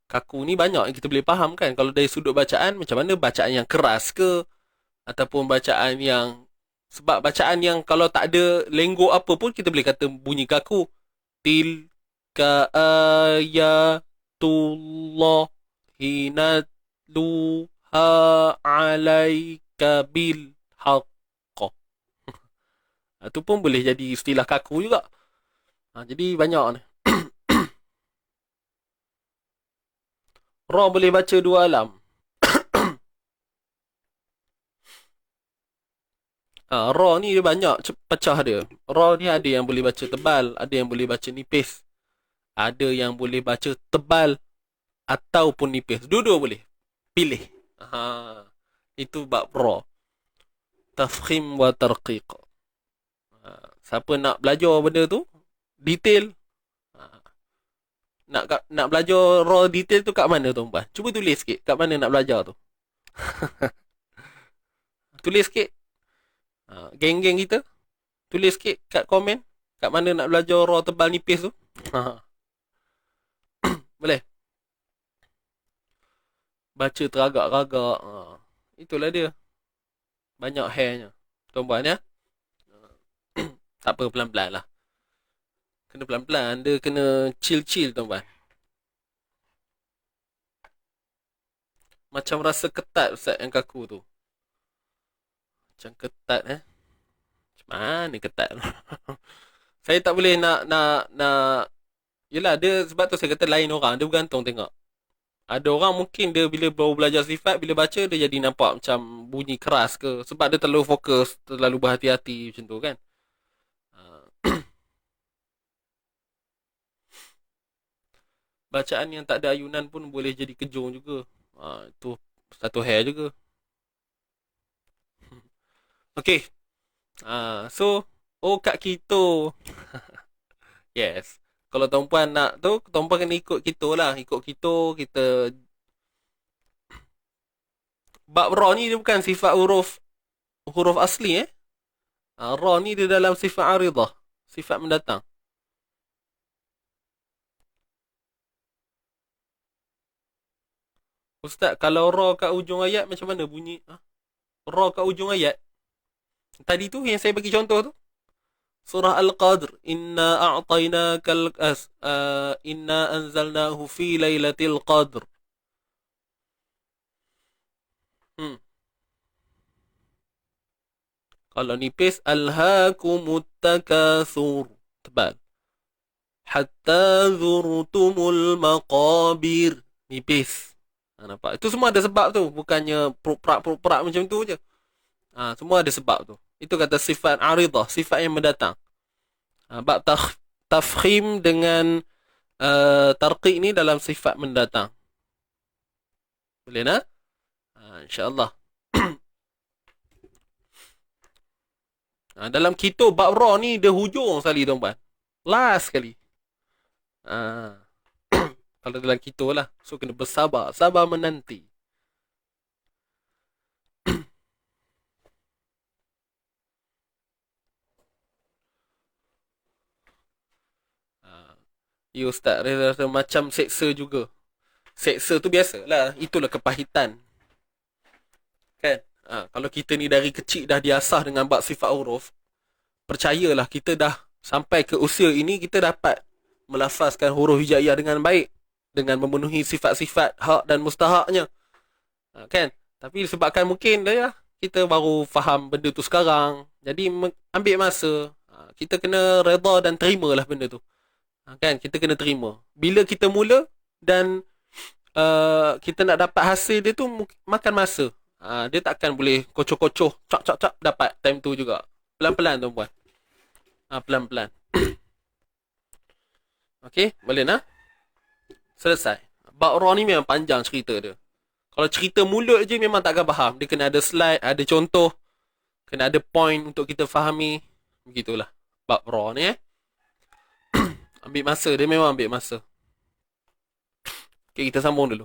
Kaku ni banyak yang kita boleh faham kan. Kalau dari sudut bacaan, macam mana bacaan yang keras ke? Ataupun bacaan yang... Sebab bacaan yang kalau tak ada lenggok apa pun, kita boleh kata bunyi kaku. Tilka ayatullahi natluha alaika bil haqqa. Itu pun boleh jadi istilah kaku juga. Jadi banyak ni. Ra boleh baca dua alam. Ra ni dia banyak pecah dia. Ra ni ada yang boleh baca tebal, ada yang boleh baca nipis. Ada yang boleh baca tebal ataupun nipis. Dua-dua boleh. Pilih. Itu bab Ra. Tafkhim wa tarqiq. Siapa nak belajar benda tu, detail. Nak belajar Ra detail tu kat mana tuan-puan? Cuba tulis sikit kat mana nak belajar tu. Tulis sikit. Geng-geng kita, tulis sikit kat komen kat mana nak belajar Ra tebal nipis tu. Boleh. Baca teragak-ragak. Itulah dia. Banyak hairnya tuan-puan ya. Tak apa, pelan-pelan lah. Kena pelan-pelan. Dia kena chill-chill tuan-puan. Macam rasa ketat Ustaz yang kaku tu. Macam ketat Macam mana ketat? Saya tak boleh nak yelah, dia sebab tu saya kata lain orang. Dia bergantung tengok. Ada orang mungkin dia bila baru belajar sifat, bila baca dia jadi nampak macam bunyi keras ke. Sebab dia terlalu fokus, terlalu berhati-hati macam tu kan. Bacaan yang tak ada ayunan pun boleh jadi kejung juga. Itu satu hair juga. Okay. So, kat kita. Yes. Kalau tuan-puan nak tu, tuan-puan kena ikut kita lah. Ikut kita, kita... Bab Ra ni dia bukan sifat huruf asli Ra ni dia dalam sifat aridah. Sifat mendatang. Ustaz, kalau Ra kat ujung ayat macam mana bunyi? Ra kat ujung ayat? Tadi tu yang saya bagi contoh tu. Surah Al-Qadr. Inna anzalnahu fi laylatil qadr. Kalau nipis, alhaakumut takathur. Tebal. Hatta zurtumul maqabir. Nipis. Nampak? Itu semua ada sebab tu. Bukannya peruk-perak macam tu je. Semua ada sebab tu. Itu kata sifat aridah, sifat yang mendatang. Bab tafkhim dengan tarqiq ni dalam sifat mendatang. Boleh nak? InsyaAllah. Dalam kitab bab Ra ni dia hujung sekali tuan-tuan. Last sekali. Kalau dalam kitab lah. So kena bersabar. Sabar menanti. Ya Ustaz, rasa macam seksa juga. Seksa tu biasalah. Itulah kepahitan. Kan? Kalau kita ni dari kecil dah diasah dengan bab sifat huruf, percayalah kita dah sampai ke usia ini kita dapat melafazkan huruf hijaiyah dengan baik, dengan memenuhi sifat-sifat hak dan mustahaknya. Kan? Tapi disebabkan mungkin dah ya, kita baru faham benda tu sekarang, jadi ambil masa. Kita kena redha dan terimalah benda tu. Kan? Kita kena terima. Bila kita mula dan kita nak dapat hasil dia tu makan masa. Dia takkan boleh kocoh-kocoh cak dapat time tu juga. Pelan-pelan tuan-puan. Pelan-pelan. Okey, boleh nak? Selesai. Bab ra ni memang panjang cerita dia. Kalau cerita mulut je memang takkan faham. Dia kena ada slide, ada contoh, kena ada point untuk kita fahami. Begitulah bab ra ni ambil masa, dia memang ambil masa. Okey, kita sambung dulu.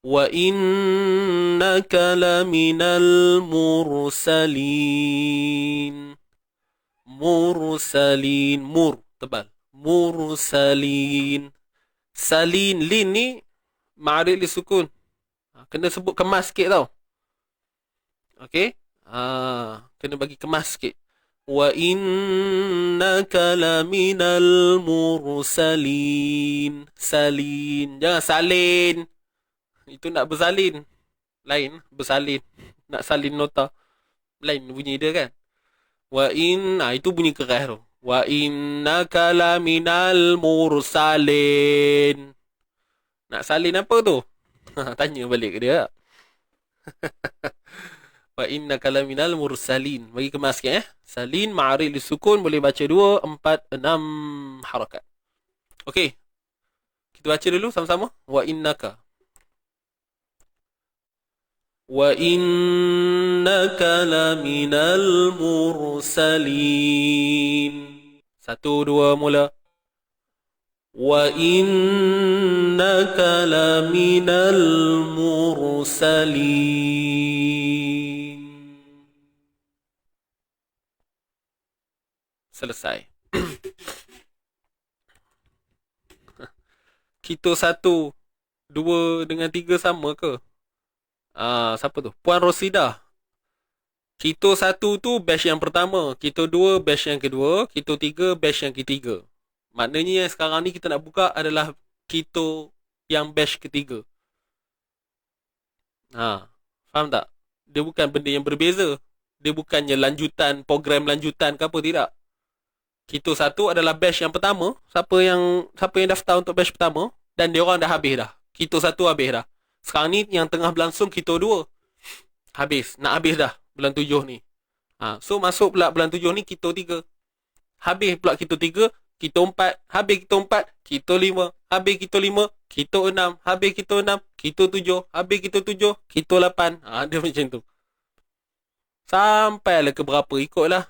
Wa innaka laminal mursalin. Mursalin, mur tebal. Mursalin. Salin, lin ni ma'arif li sukun. Kena sebut kemas sikit tau. Okey? Kena bagi kemas sikit. Wa innaka laminal mursalin. Salin. Jangan salin. Itu nak bersalin. Lain, bersalin. Nak salin nota. Lain bunyi dia kan. Wa itu bunyi keras tu. Wa innaka laminal mursalin. Nak salin apa tu? Tanya balik ke dia. Wa innaka laminal mursalin. Bagi kemas sikit Salin ma'arif li sukun boleh baca 2, 4, 6 harakat. Okey. Kita baca dulu sama-sama. Wa innaka. Wa innaka laminal mursalin. 1, 2 mula. Wa innaka laminal mursalin. Selesai. Kita 1, 2 dengan 3 sama ke? Siapa tu? Puan Rosida. Kita 1 tu batch yang pertama, kita 2 batch yang kedua, kita 3 batch yang ketiga. Maknanya yang sekarang ni kita nak buka adalah kita yang batch ketiga. Faham tak? Dia bukan benda yang berbeza. Dia bukannya lanjutan, program lanjutan ke apa, tidak. Kita 1 adalah batch yang pertama. Siapa yang daftar untuk batch pertama, dan dia orang dah habis dah. Kita 1 habis dah. Sekarang ni yang tengah berlangsung kita 2. Habis. Nak habis dah bulan 7 ni. So masuk pula bulan 7 ni kita 3. Habis pula kita 3, kita 4. Habis kita 4, kita 5. Habis kita 5, kita 6. Habis kita 6, kita 7. Habis kita 7, kita 8. Dia macam tu. Sampailah ke berapa, ikutlah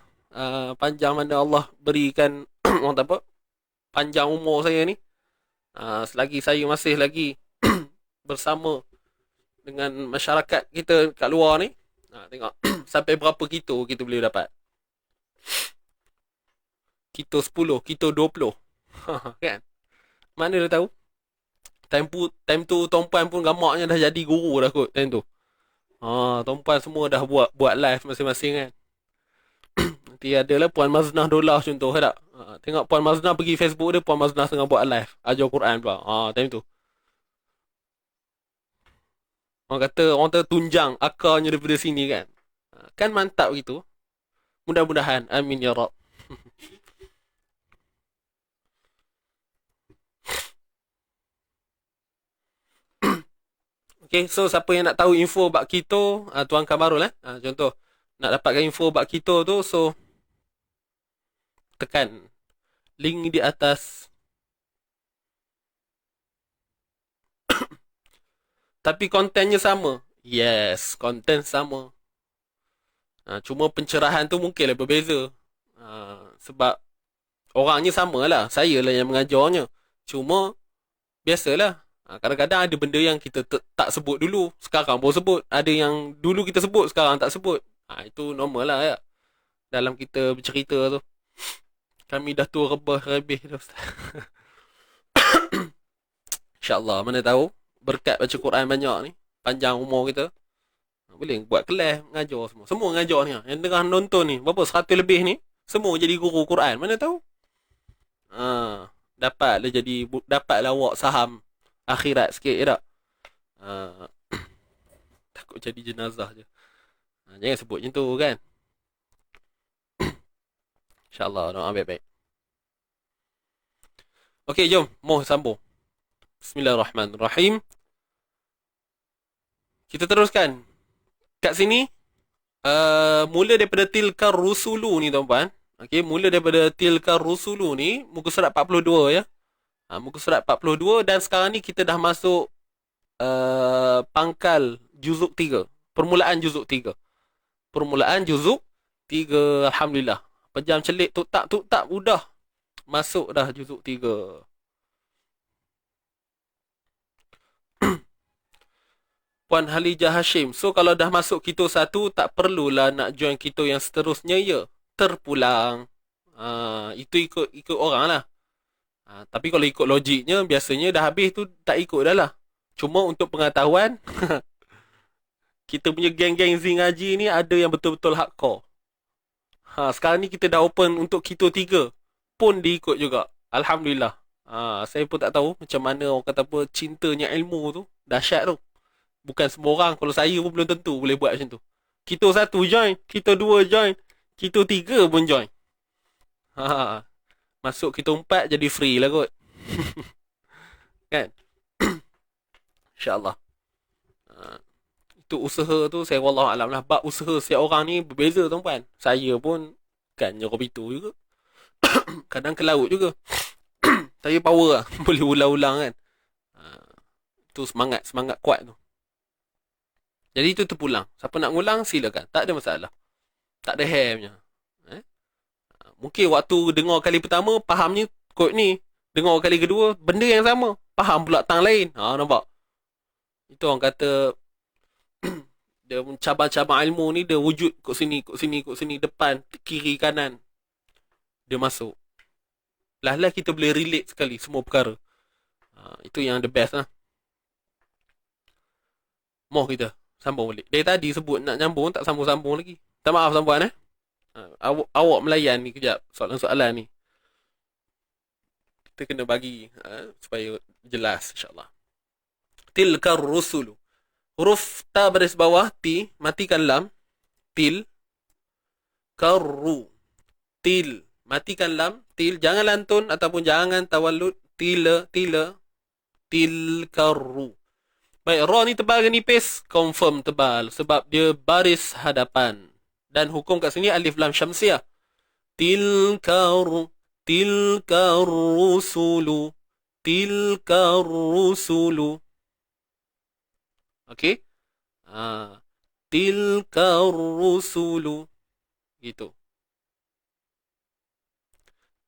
panjang mana Allah berikan orang tak apa, panjang umur saya ni. Selagi saya masih lagi bersama dengan masyarakat kita kat luar ni, tengok sampai berapa kita boleh dapat. Kita 10, kita 20. Kan? Mana dia tahu? Time tu tuan-puan pun gamaknya dah jadi guru dah kot time tu. Tuan-puan semua dah buat live masing-masing kan. Nanti adalah Puan Maznah Dollah contoh tak? Tengok Puan Maznah pergi Facebook dia, Puan Maznah tengah buat live ajar Quran pula. Time tu. Orang kata tunjang akarnya daripada sini kan. Kan mantap gitu. Mudah-mudahan. Amin ya Rab. Okay, so siapa yang nak tahu info bab kita, Tuan Kamarul contoh nak dapatkan info bab kita tu, so tekan link di atas. Tapi kontennya sama. Yes, konten sama. Cuma pencerahan tu mungkinlah berbeza. Sebab orangnya sama lah. Saya lah yang mengajarnya. Cuma biasalah. Kadang-kadang ada benda yang kita tak sebut dulu, sekarang baru sebut. Ada yang dulu kita sebut, sekarang tak sebut. Itu normal lah ya. Dalam kita bercerita tu. Kami dah tua rebah-rebih dah Ustaz. InsyaAllah, mana tahu berkat baca Quran banyak ni, panjang umur kita. Boleh buat kelas, mengajar semua. Semua mengajar ni. Yang tengah nonton ni, berapa 100 lebih ni, semua jadi guru Quran. Mana tahu? Dapatlah jadi, dapatlah awak saham akhirat sikit je tak? Takut jadi jenazah je. Jangan sebut macam tu kan. InsyaAllah doa baik-baik. Okey, jom. Mau sambung. Bismillahirrahmanirrahim. Kita teruskan. Kat sini, mula daripada tilkar rusulu ni tuan-puan. Okey, mula daripada tilkar rusulu ni, muka surat 42 ya. Muka surat 42 dan sekarang ni kita dah masuk pangkal juzuk 3. Permulaan juzuk 3. Permulaan juzuk 3. Alhamdulillah. Pejam celik tuk tak udah masuk dah juzuk 3. Puan Halijah Hashim. So kalau dah masuk kito 1, tak perlulah nak join kito yang seterusnya ya. Terpulang. Itu ikut orang lah. Tapi kalau ikut logiknya, biasanya dah habis tu tak ikut dah lah. Cuma untuk pengetahuan, kita punya geng-geng Zing Haji ni ada yang betul-betul hardcore. Sekarang ni kita dah open untuk kito 3. Pun diikut juga. Alhamdulillah. Saya pun tak tahu macam mana orang kata apa, cintanya ilmu tu. Dahsyat tu. Bukan semua orang. Kalau saya pun belum tentu boleh buat macam tu. Kito 1 join. Kito 2 join. Kito 3 pun join. Masuk kito 4 jadi free lah kot. Kan? InsyaAllah. Itu usaha tu saya wallahualam lah. Bab usaha setiap orang ni berbeza tuan-puan. Saya pun kan nyerap itu juga. Kadang ke laut juga. Saya power lah. Boleh ulang-ulang kan. Itu semangat kuat tu. Jadi itu terpulang. Siapa nak ngulang silakan. Tak ada masalah. Tak ada hair punya. Mungkin waktu dengar kali pertama fahamnya kod ni. Dengar kali kedua benda yang sama. Faham pula tang lain. Nampak? Itu orang kata dia cabang-cabang ilmu ni dia wujud kot sini, depan, kiri, kanan. Dia masuk. Lah kita boleh relate sekali semua perkara. Itu yang the best lah. Mau kita sambung balik. Dari tadi sebut nak nyambung, tak sambung-sambung lagi. Tak maaf tuan-puan awak melayan ni kejap soalan-soalan ni. Kita kena bagi supaya jelas insyaAllah. Tilkar rusulu. Huruf ta baris bawah, ti, matikan lam. Til. Karru. Til. Matikan lam. Til. Jangan lantun ataupun jangan tawallud. Tila. Tilkarru. Baik, ra ni tebal ke nipis? Confirm tebal. Sebab dia baris hadapan. Dan hukum kat sini alif lam syamsiah. Tilkarru. Tilkarrusulu. Tilkarrusulu. Okey. Tilkarrusulu. Gitu.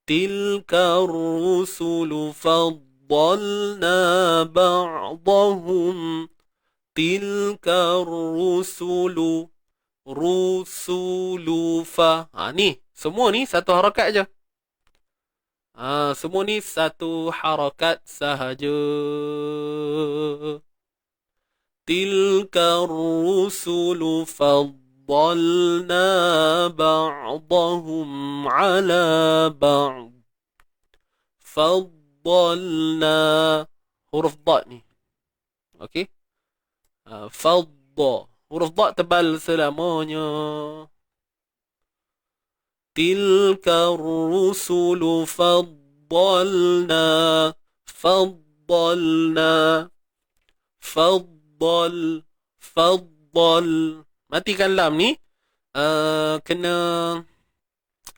Tilkarrusulu faddalna ba'dahum. Tilkarrusulu. Rusulu fa. Ni. Semua ni satu harakat je. Semua ni satu harakat sahaja. Tilka rusulu faddalna ba'dahum ala ba'd. Faddalna. Huruf da ni. Okey. Fadda. Huruf da tebal selamanya. Tilka rusulu faddalna. Faddal. Matikan lam ni. Kena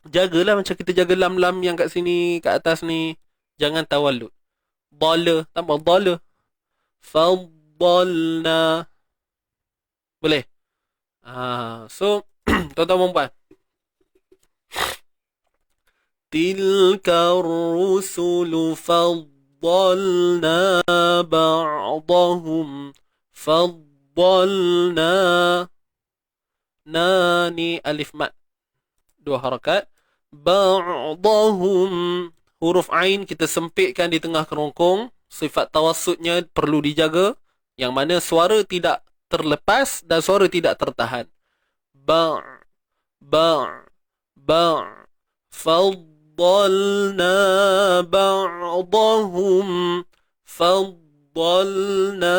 jagalah macam kita jaga lam-lam yang kat sini, kat atas ni. Jangan tawallud. Dala. Tambah dala. Faddalna. Boleh? So, tuan-tuan perempuan. Tilka rusulu faddalna ba'dahum. Faddalna. Ni alif mat. 2 harakat. Ba'dahum. Huruf ain kita sempitkan di tengah kerongkong. Sifat tawassutnya perlu dijaga. Yang mana suara tidak terlepas dan suara tidak tertahan. Ba' ba' ba' faddalna ba'dahum faddalna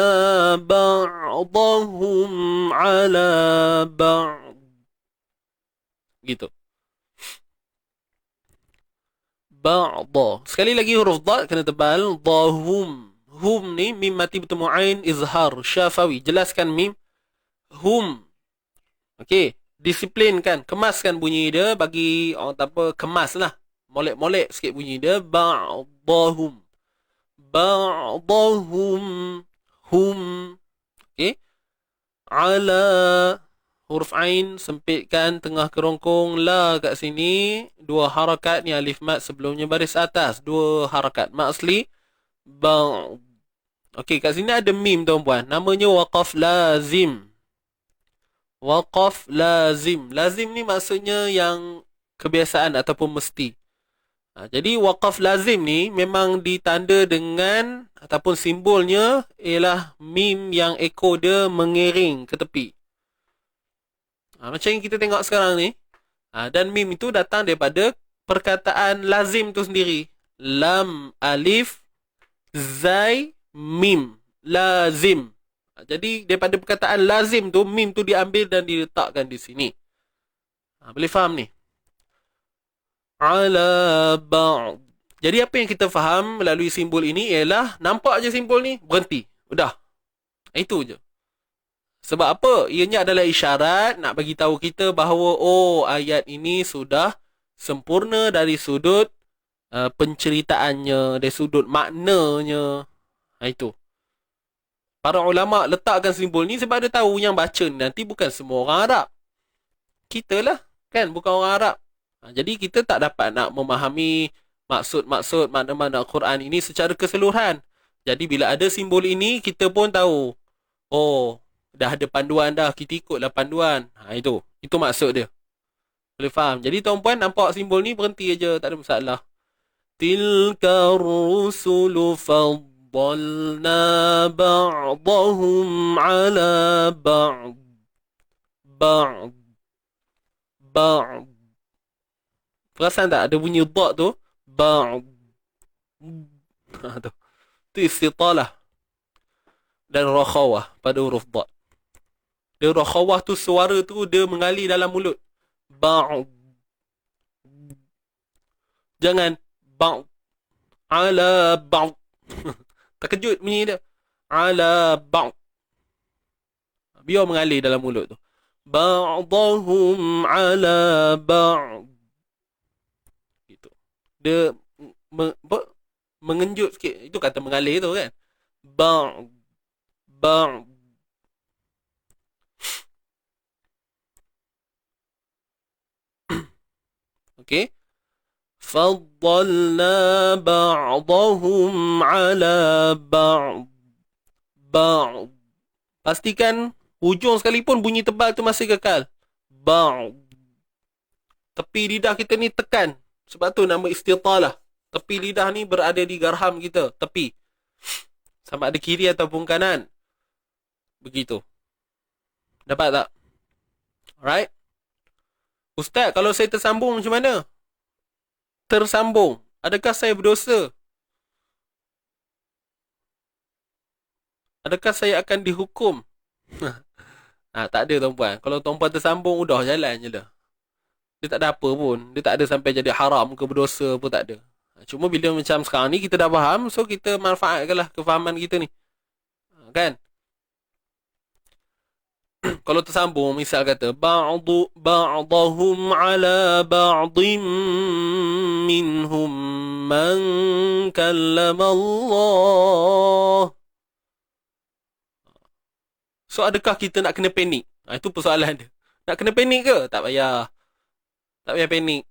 ba'dahum ala ba'd. Gitu. Ba'da. Sekali lagi huruf dha kena tebal. Dahum. Hum ni mim mati bertemu ain izhar syafawi. Jelaskan mim. Hum. Okey, disiplinkan, kemaskan bunyi dia, bagi orang tak apa, kemaslah. Molek-molek sikit bunyi dia. Ba'dahum. Ba'dahum. Hum. Okey. Ala, huruf ain sempitkan tengah kerongkong, la kat sini dua harakat ni, alif mat sebelumnya baris atas, dua harakat. Mat asli ba'. Okey, kat sini ada mim tuan-puan, namanya waqaf lazim. Waqaf lazim. Lazim ni maksudnya yang kebiasaan ataupun mesti. Jadi waqaf lazim ni memang ditanda dengan ataupun simbolnya ialah mim yang ekor dia mengiring ke tepi. Macam yang kita tengok sekarang ni. Dan mim itu datang daripada perkataan lazim tu sendiri. Lam, alif, zai, mim. Lazim. Jadi daripada perkataan lazim tu, mim tu diambil dan diletakkan di sini. Boleh faham ni? Ala ba'd. Jadi apa yang kita faham melalui simbol ini ialah, nampak je simbol ni, berhenti. Udah. Itu je. Sebab apa? Ianya adalah isyarat nak bagi tahu kita bahawa ayat ini sudah sempurna dari sudut penceritaannya, dari sudut maknanya. Itu. Para ulama letakkan simbol ni sebab dia tahu yang baca nanti bukan semua orang Arab. Kita lah, kan? Bukan orang Arab. Jadi kita tak dapat nak memahami maksud-maksud makna-makna Al-Quran ini secara keseluruhan. Jadi bila ada simbol ini, kita pun tahu. Dah ada panduan dah, kita ikutlah panduan. Itu maksud dia. Boleh faham? Jadi tuan-puan nampak simbol ni, berhenti aja, tak ada masalah. Tilka rusulu faddalna ba'dahum ala ba'd. Ba'd. Ba'd. Perasan tak ada bunyi dha tu? Ba'd. Itu istitalah dan rakhawah pada huruf dha. Dia rakhawah tu, suara tu dia mengalir dalam mulut. Ba'd. Jangan ba'd. Ala ba'd. Terkejut bunyi dia. Ala ba'd. Biar mengalir dalam mulut tu. Ba'dahum ala ba'd. Gitu. Dia mengenjut sikit. Itu kata mengalir tu kan. Ba'd. Ba'd. Okey. Faddalna ba'dahum ala ba'd. Ba'd. Pastikan hujung sekalipun bunyi tebal tu masih kekal. Ba'd. Tepi lidah kita ni tekan. Sebab tu nama istitalah. Tepi lidah ni berada di garham kita. Tepi. Sama ada kiri ataupun kanan. Begitu. Dapat tak? Alright. Ustaz, kalau saya tersambung macam mana? Tersambung. Adakah saya berdosa? Adakah saya akan dihukum? Tak ada tuan-puan. Kalau tuan-puan tersambung, udah jalan je lah. Dia tak ada apa pun. Dia tak ada sampai jadi haram ke berdosa pun tak ada. Cuma bila macam sekarang ni kita dah faham, so kita manfaatkanlah kefahaman kita ni. Kan? Kalau tersambung, misal kata ba'dahum ala ba'dim minhum man kallama Allah. So adakah kita nak kena panik? Itu persoalan dia. Nak kena panik ke? Tak payah. Tak payah panik.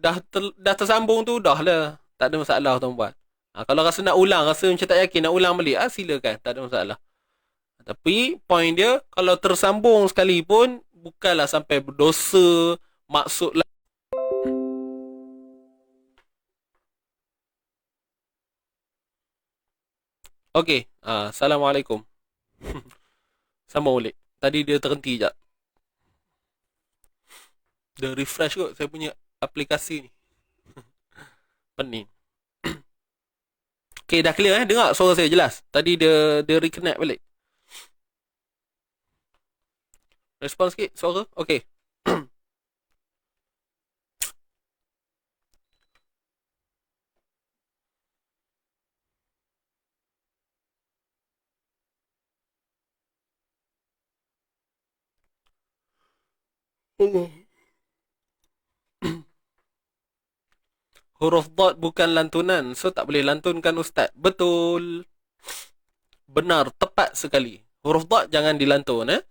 Dah tersambung tu dah lah. Tak ada masalah tuan-puan. Kalau rasa nak ulang, rasa macam tak yakin nak ulang balik, silakan, tak ada masalah. Tapi poin dia, kalau tersambung sekali pun bukanlah sampai berdosa, maksudlah. Okey, Assalamualaikum. Sama boleh. Tadi dia terhenti sekejap. Dia refresh kot saya punya aplikasi ni. Pening. Okay, dah clear Dengar suara saya jelas. Tadi dia reconnect balik. Respon sikit suara. Okay. Huruf dot bukan lantunan. So tak boleh lantunkan ustaz. Betul. Benar. Tepat sekali. Huruf dot jangan dilantun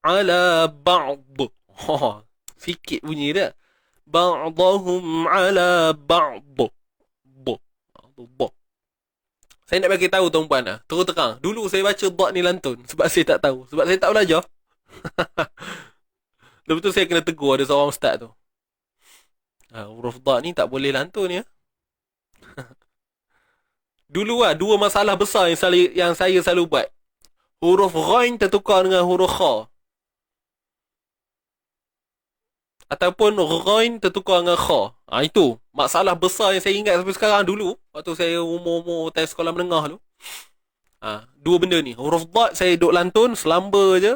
Ala ba'd. Oh, sikit bunyi dia. Ba'dahum ala ba'd. Bo. Bo. Saya nak bagi tahu tuan-puan terus terang. Dulu saya baca dot ni lantun sebab saya tak tahu. Sebab saya tak belajar. Lepas tu saya kena tegur ada seorang ustaz tu. Huruf dot ni tak boleh lantun Dulu dua masalah besar yang saya selalu buat. Huruf ghain tertukar dengan huruf kha. Ataupun ghain tertukar dengan kha. Itu masalah besar yang saya ingat sampai sekarang. Dulu waktu saya umur time sekolah menengah tu. Dua benda ni. Huruf dot saya duk lantun selamba je.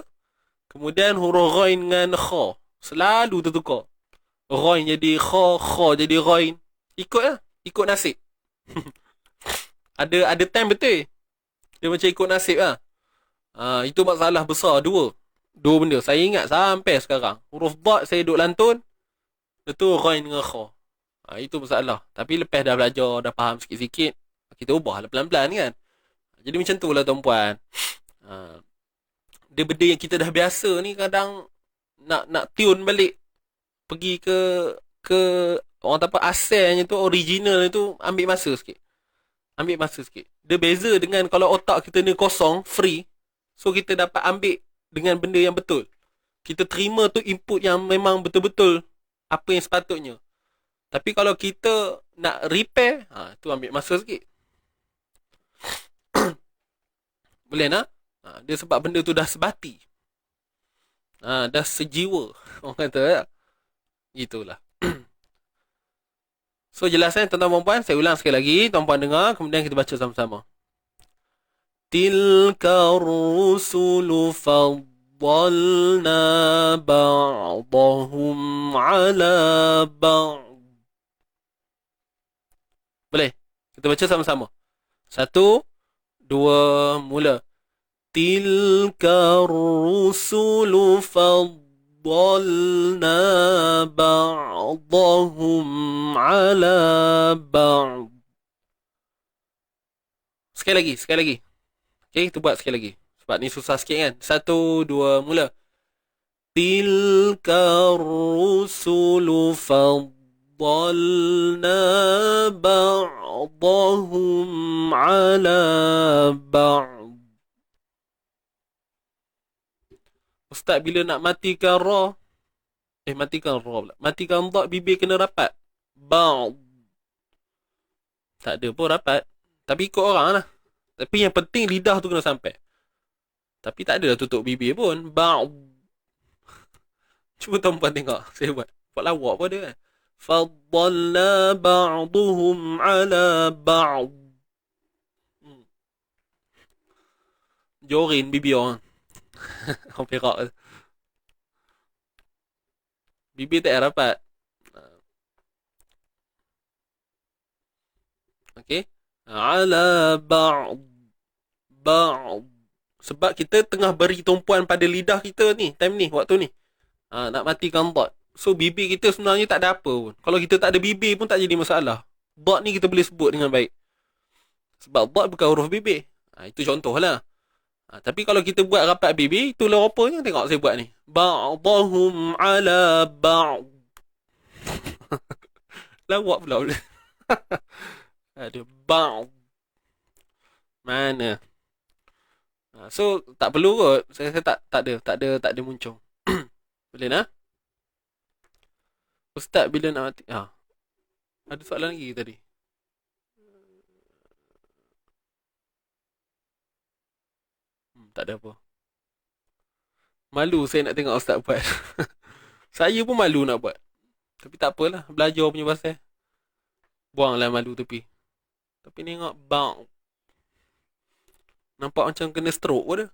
Kemudian huruf ghain dengan kha selalu tertukar. Ghain jadi kha, kha jadi ghain. Ikut nasib. Ada time betul. Dia macam ikut nasib itu masalah besar dua benda. Saya ingat sampai sekarang. Huruf dot saya duk lantun. Itu ghain dengan kha. Itu masalah. Tapi lepas dah belajar, dah faham sikit-sikit, kita ubah lah pelan-pelan kan. Jadi macam tu lah tuan-puan. Dia benda yang kita dah biasa ni kadang nak tune balik. Pergi ke orang tak apa asalnya tu, original tu, ambil masa sikit. Dia beza dengan kalau otak kita ni kosong, free. So kita dapat ambil dengan benda yang betul. Kita terima tu input yang memang betul-betul apa yang sepatutnya. Tapi kalau kita nak repair, tu ambil masa sikit. Boleh nak? Dia sebab benda tu dah sebati. Dah sejiwa. Orang kata itulah. So jelas tuan-tuan dan puan, saya ulang sekali lagi, tuan-puan dengar, kemudian kita baca sama-sama. Tilka rusulu faddalna ba'dahum ala ba'd. Boleh? Kita baca sama-sama. 1, 2, mula. Tilka rusulu faddalna ba'dahum ala ba'd. Sekali lagi. Okay, kita buat sekali lagi. Sebab ni susah sikit kan. 1, 2, mula. Tilka rusulu faddalna ba'dahum ala ba'd. Ustaz, bila nak matikan ra, matikan ra pula. Matikan dot, bibir kena rapat. Ba'd. Tak ada pun rapat. Tapi ikut orang lah. Tapi yang penting lidah tu kena sampai. Tapi tak ada tutup bibir pun. Ba'd. Cuba tuan-puan tengok. Saya buat lawak pun ada kan. Faddalna ba'duhum ala ba'd. Jorin bibir orang. Orang perak. Bibir tak rapat. Okay. Ala ba'd. Sebab kita tengah beri tumpuan pada lidah kita ni. Time ni, waktu ni. Nak matikan dot. So bibir kita sebenarnya tak ada apa pun. Kalau kita tak ada bibir pun tak jadi masalah. Dot ni kita boleh sebut dengan baik. Sebab dot bukan huruf bibir. Itu contoh lah. Tapi kalau kita buat rapat bibir, itulah apa yang tengok saya buat ni. Ba'dahum ala ba'd. Lawak pula. Ada ba'd. Mana? So tak perlu kot. Saya tak ada muncul. Boleh nak? Ustaz, bila nak mati? Ada soalan lagi tadi. Tak ada apa. Malu saya nak tengok ustaz buat. Saya pun malu nak buat. Tapi tak apalah, belajar punya pasal. Buanglah malu tepi. Tapi tengok bang. Nampak macam kena stroke pun dah.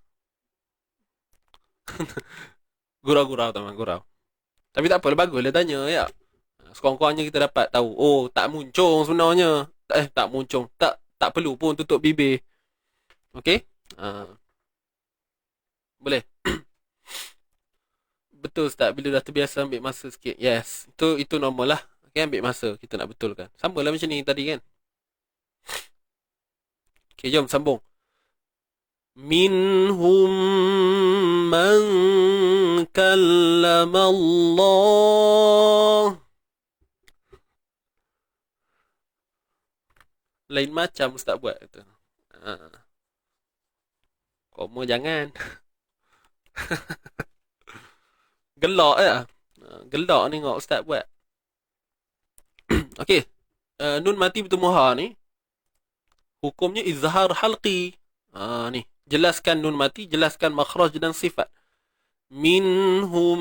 Gurau-gurau teman, gurau. Tapi tak apalah, baguslah tanya ya. Sekurang-kurangnya kita dapat tahu. Oh, tak muncung sebenarnya. Tak muncung. Tak perlu pun tutup bibir. Okey? Boleh. Betul Ustaz, bila dah terbiasa ambil masa sikit. Yes, itu normal lah. Okay, ambil masa kita nak betulkan. Sama lah macam ni tadi kan. Okay, jom sambung. Minhum man kallama Allah. Lain macam Ustaz buat tu. Koma jangan. Gelak ya. Gelak ni tengok Ustaz buat. Okey. Nun mati bertemu ha ni. Hukumnya izhar halqi. Ni. Jelaskan nun mati, jelaskan makhraj dan sifat. Minhum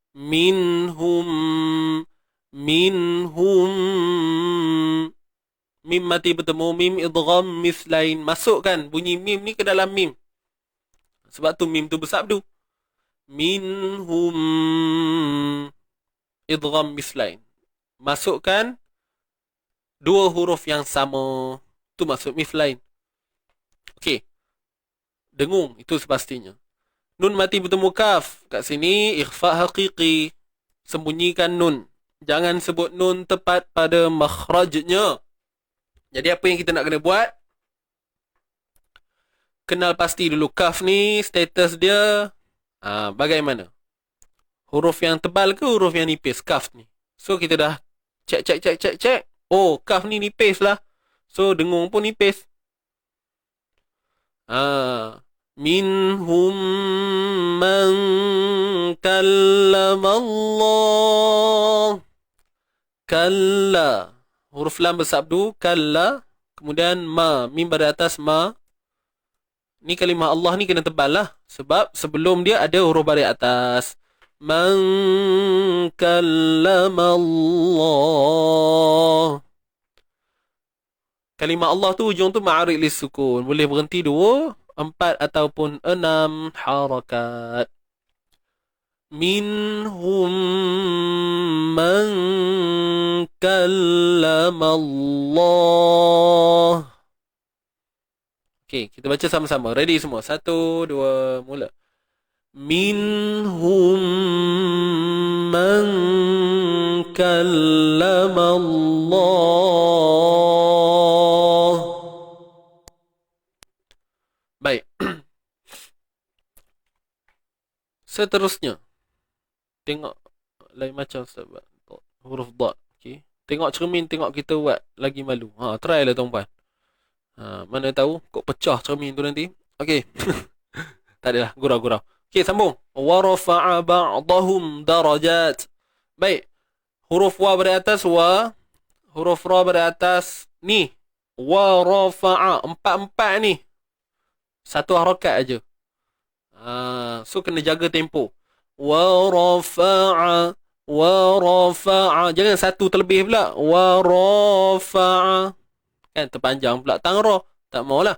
mim mati bertemu mim idgham mislain. Masukkan bunyi mim ni ke dalam mim. Sebab tu mim tu bersabdu. Minhum idgham mislain. Masukkan dua huruf yang sama. Tu maksud mislain. Okey. Dengung itu sepastinya. Nun mati bertemu kaf. Kat sini ikhfa haqiqi. Sembunyikan nun. Jangan sebut nun tepat pada makhrajnya. Jadi apa yang kita nak kena buat? Kenal pasti dulu kaf ni status dia bagaimana? Huruf yang tebal ke huruf yang nipis? Kaf ni. So kita dah cek. Oh, kaf ni nipis lah. So dengung pun nipis. Minhum man kallama Allah. Kalla. Huruf lam bersabdu. Kalla. Kemudian ma. Mim pada atas ma. Ni kalimah Allah ni kena tebal lah. Sebab sebelum dia ada huruf baris atas. Man kallama Allah. Kalimah Allah tu ujung tu ma'arid lis sukun. Boleh berhenti 2, 4 ataupun 6 harakat. Minhum man kallama Allah. Okay, kita baca sama-sama. Ready semua? 1, 2, mula. Minhum man kallama Allah. Baik. Seterusnya. Tengok lain macam Ustaz buat. Huruf dad. Okay. Tengok cermin, tengok kita buat lagi malu. Try lah tuan-puan. Mana tahu kok pecah cermin tu nanti. Okey. Tak adalah, gurau-gurau. Okey, sambung. Wa rafa'a ba'dahum darajat. Baik. Huruf wa pada atas wa, huruf ra pada atas ni. Wa rafa'a, 4 ni. Satu harakat aja. So kena jaga tempo. Wa rafa'a, jangan satu terlebih pula. Wa rafa'a. Kan terpanjang pula tang ra. Tak maulah.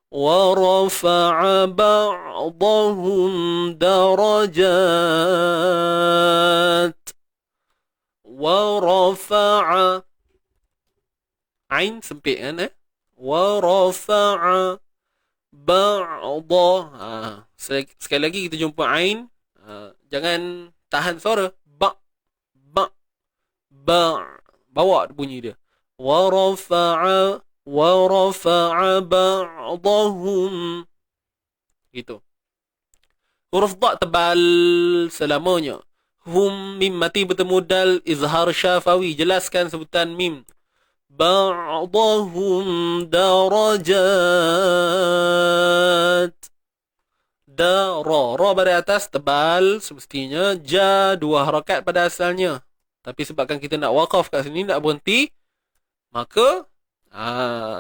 Wa rafa'a ba'dahum darajat. Wa rafa'a. Ain sempit kan Wa rafa'a ba'dah. Sekali lagi kita jumpa ain. Jangan tahan suara. Ba. Bawa bunyi dia. Wa rafa'a ba'dahum. Gitu. Huruf dha tebal selamanya. Hum mim mati bertemu dal izhar syafawi. Jelaskan sebutan mim. Ba'dahum darajat. Ra pada atas tebal semestinya. Ja 2 harakat pada asalnya. Tapi sebabkan kita nak waqaf kat sini, nak berhenti, maka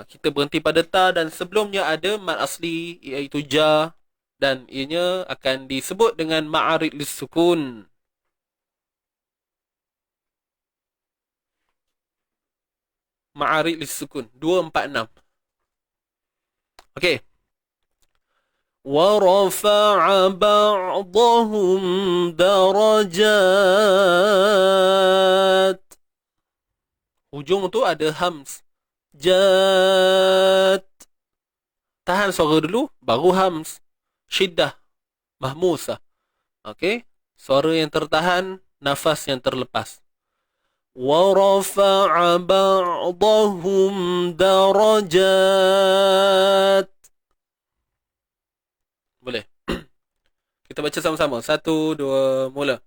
kita berhenti pada ta dan sebelumnya ada mad asli iaitu ja. dan ianya akan disebut dengan ma'arid lis-sukun. Ma'arid lis-sukun 246. Okey. ورفع بعضهم درجات. Hujung tu ada hams. Jat. Tahan suara dulu, baru hams. Syiddah. Mahmusah. Okey. Suara yang tertahan, nafas yang terlepas. ورفع بعضهم درجات. Boleh. Kita baca sama-sama. 1, 2, mula.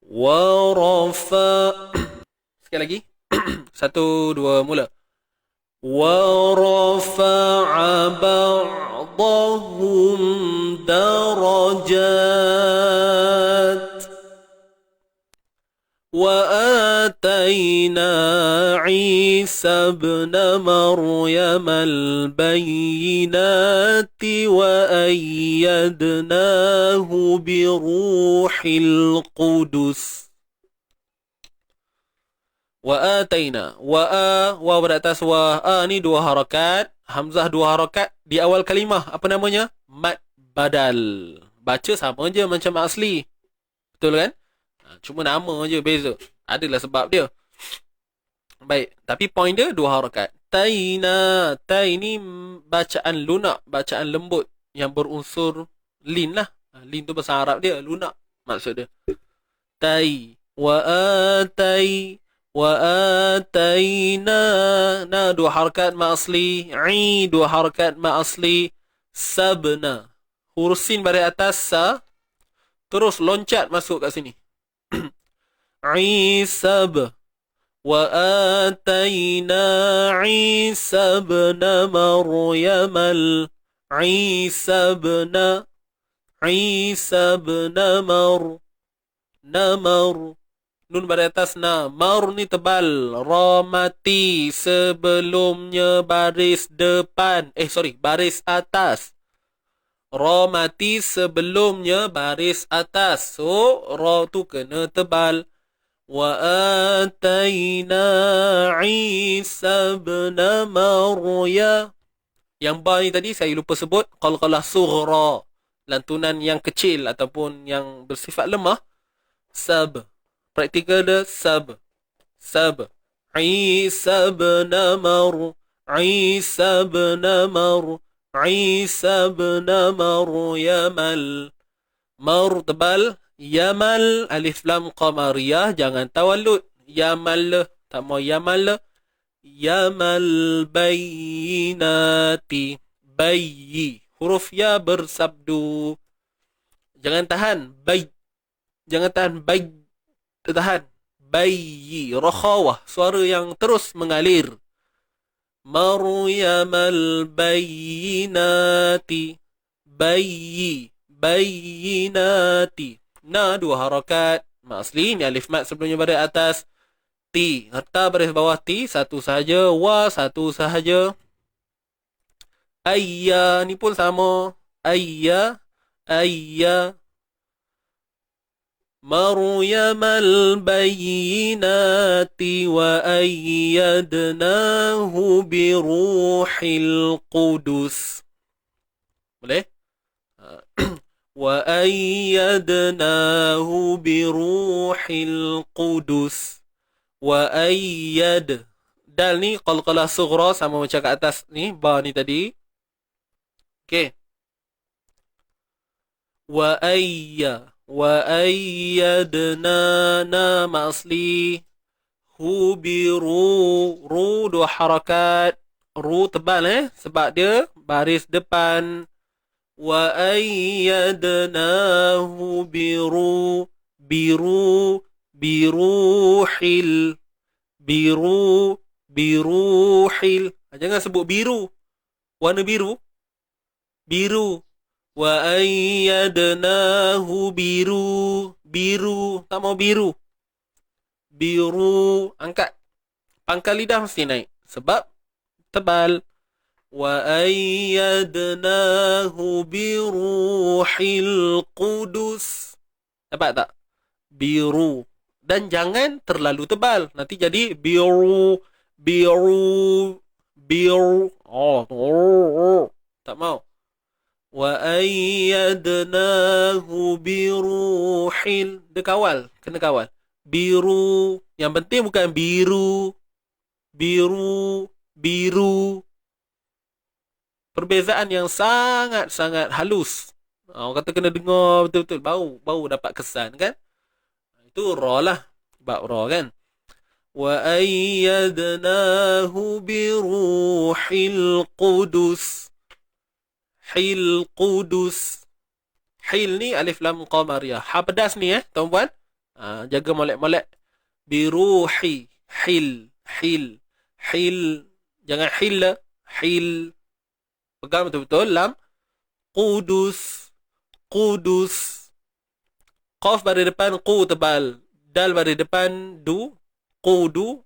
Warafa. Sekali lagi. 1, 2, mula. Warafa'a ba'dahum darajat. وآتينا عيسى ابن مريم البينات وأيدناه بروح القدس. وآتينا. Wa beratas wa. Ni 2 harakat. Hamzah 2 harakat. Di awal kalimah. Apa namanya? Mad badal. Baca sama je macam asli. Betul kan? Cuma nama je beza. Adalah sebab dia. Baik. Tapi point dia 2 harakat. Taina. Tai ni bacaan lunak. Bacaan lembut. Yang berunsur lin lah. Lin tu bahasa Arab dia. Lunak maksud dia. Tai. Wa'atai. Wa'ataina. 2 harakat ma asli. 2 harakat ma asli. Sabna. Huruf sin baris atas sa. Terus loncat masuk kat sini. Isab. وآتينا عيسى ابن مريم عيسى ابن نمر. Nun baris atas na. Mar ni tebal. Ra mati sebelumnya baris depan. Baris atas. Ra mati sebelumnya baris atas. So, ra tu kena tebal. وَآتَيْنَا عِيسَى ابْنَ مَرْيَمَ. Yang ba ni tadi saya lupa sebut. Qalqalah sughra. Lantunan yang kecil ataupun yang bersifat lemah. Sab. Praktikal dia sab. Sab. Isa ibn Maryam. Mar tebal. Yamal alif lam qamariyah, jangan tawallud. Yamal, tak mau yamal. Yamal bayyinati. Bayyi. Huruf ya bersabdu. Jangan tahan. Bay. Jangan tahan. Bay. Tahan. Bayyi. Rakhawah. Suara yang terus mengalir. Maryamal bayyinati. Bayyi. Bayyinati. 2 harakat. Mak asli ni alif mat sebelumnya baris atas. Ti. Harta baris bawah ti. 1 sahaja. Wa 1 sahaja. Ayya. Ni pun sama. Ayya. Maryamal bayyinati wa ayyadnahu biruhil qudus. Boleh? وَأَيَّدْنَاهُ بِرُوحِ الْقُدُسِ. وَأَيَّد. Dal ni qalqalah sughra sama macam kat atas ni. Ba ni tadi. Okay. وَأَيَّدْنَا nama asli. Hu biru. Ru 2 harakat. Ru tebal sebab dia baris depan. وَأَيَّدْنَاهُ biruhil. Jangan sebut biru. Warna biru. Biru. وَأَيَّدْنَاهُ biru. Tak mau biru. Biru. Angkat. Pangkal lidah mesti naik. Sebab tebal. وأيدناه بروح القدس. Dapat tak? Biru. Dan jangan terlalu tebal. Nanti jadi biru, biru, biru. Tak mau. وَأَيَّدْنَاهُ بِرُوحٍ. Dia kawal. Kena kawal. Biru. Yang penting bukan biru. Biru. Biru. Perbezaan yang sangat-sangat halus. Orang kata kena dengar betul-betul. Baru dapat kesan kan. Itu ra lah. Bab ra kan. وَأَيَّدْنَاهُ بِرُوحِ الْقُدُسِ. Hil Qudus. Hil ni alif lam qamariyah. Ha pedas ni tuan-puan. Jaga molek-molek. Biruhi. Hil. Hil. Hil. Jangan hil. Hil. Pegang betul-betul lam. Qudus. Qudus. Qaf pada depan qu tebal. Dal pada depan du. Qudu.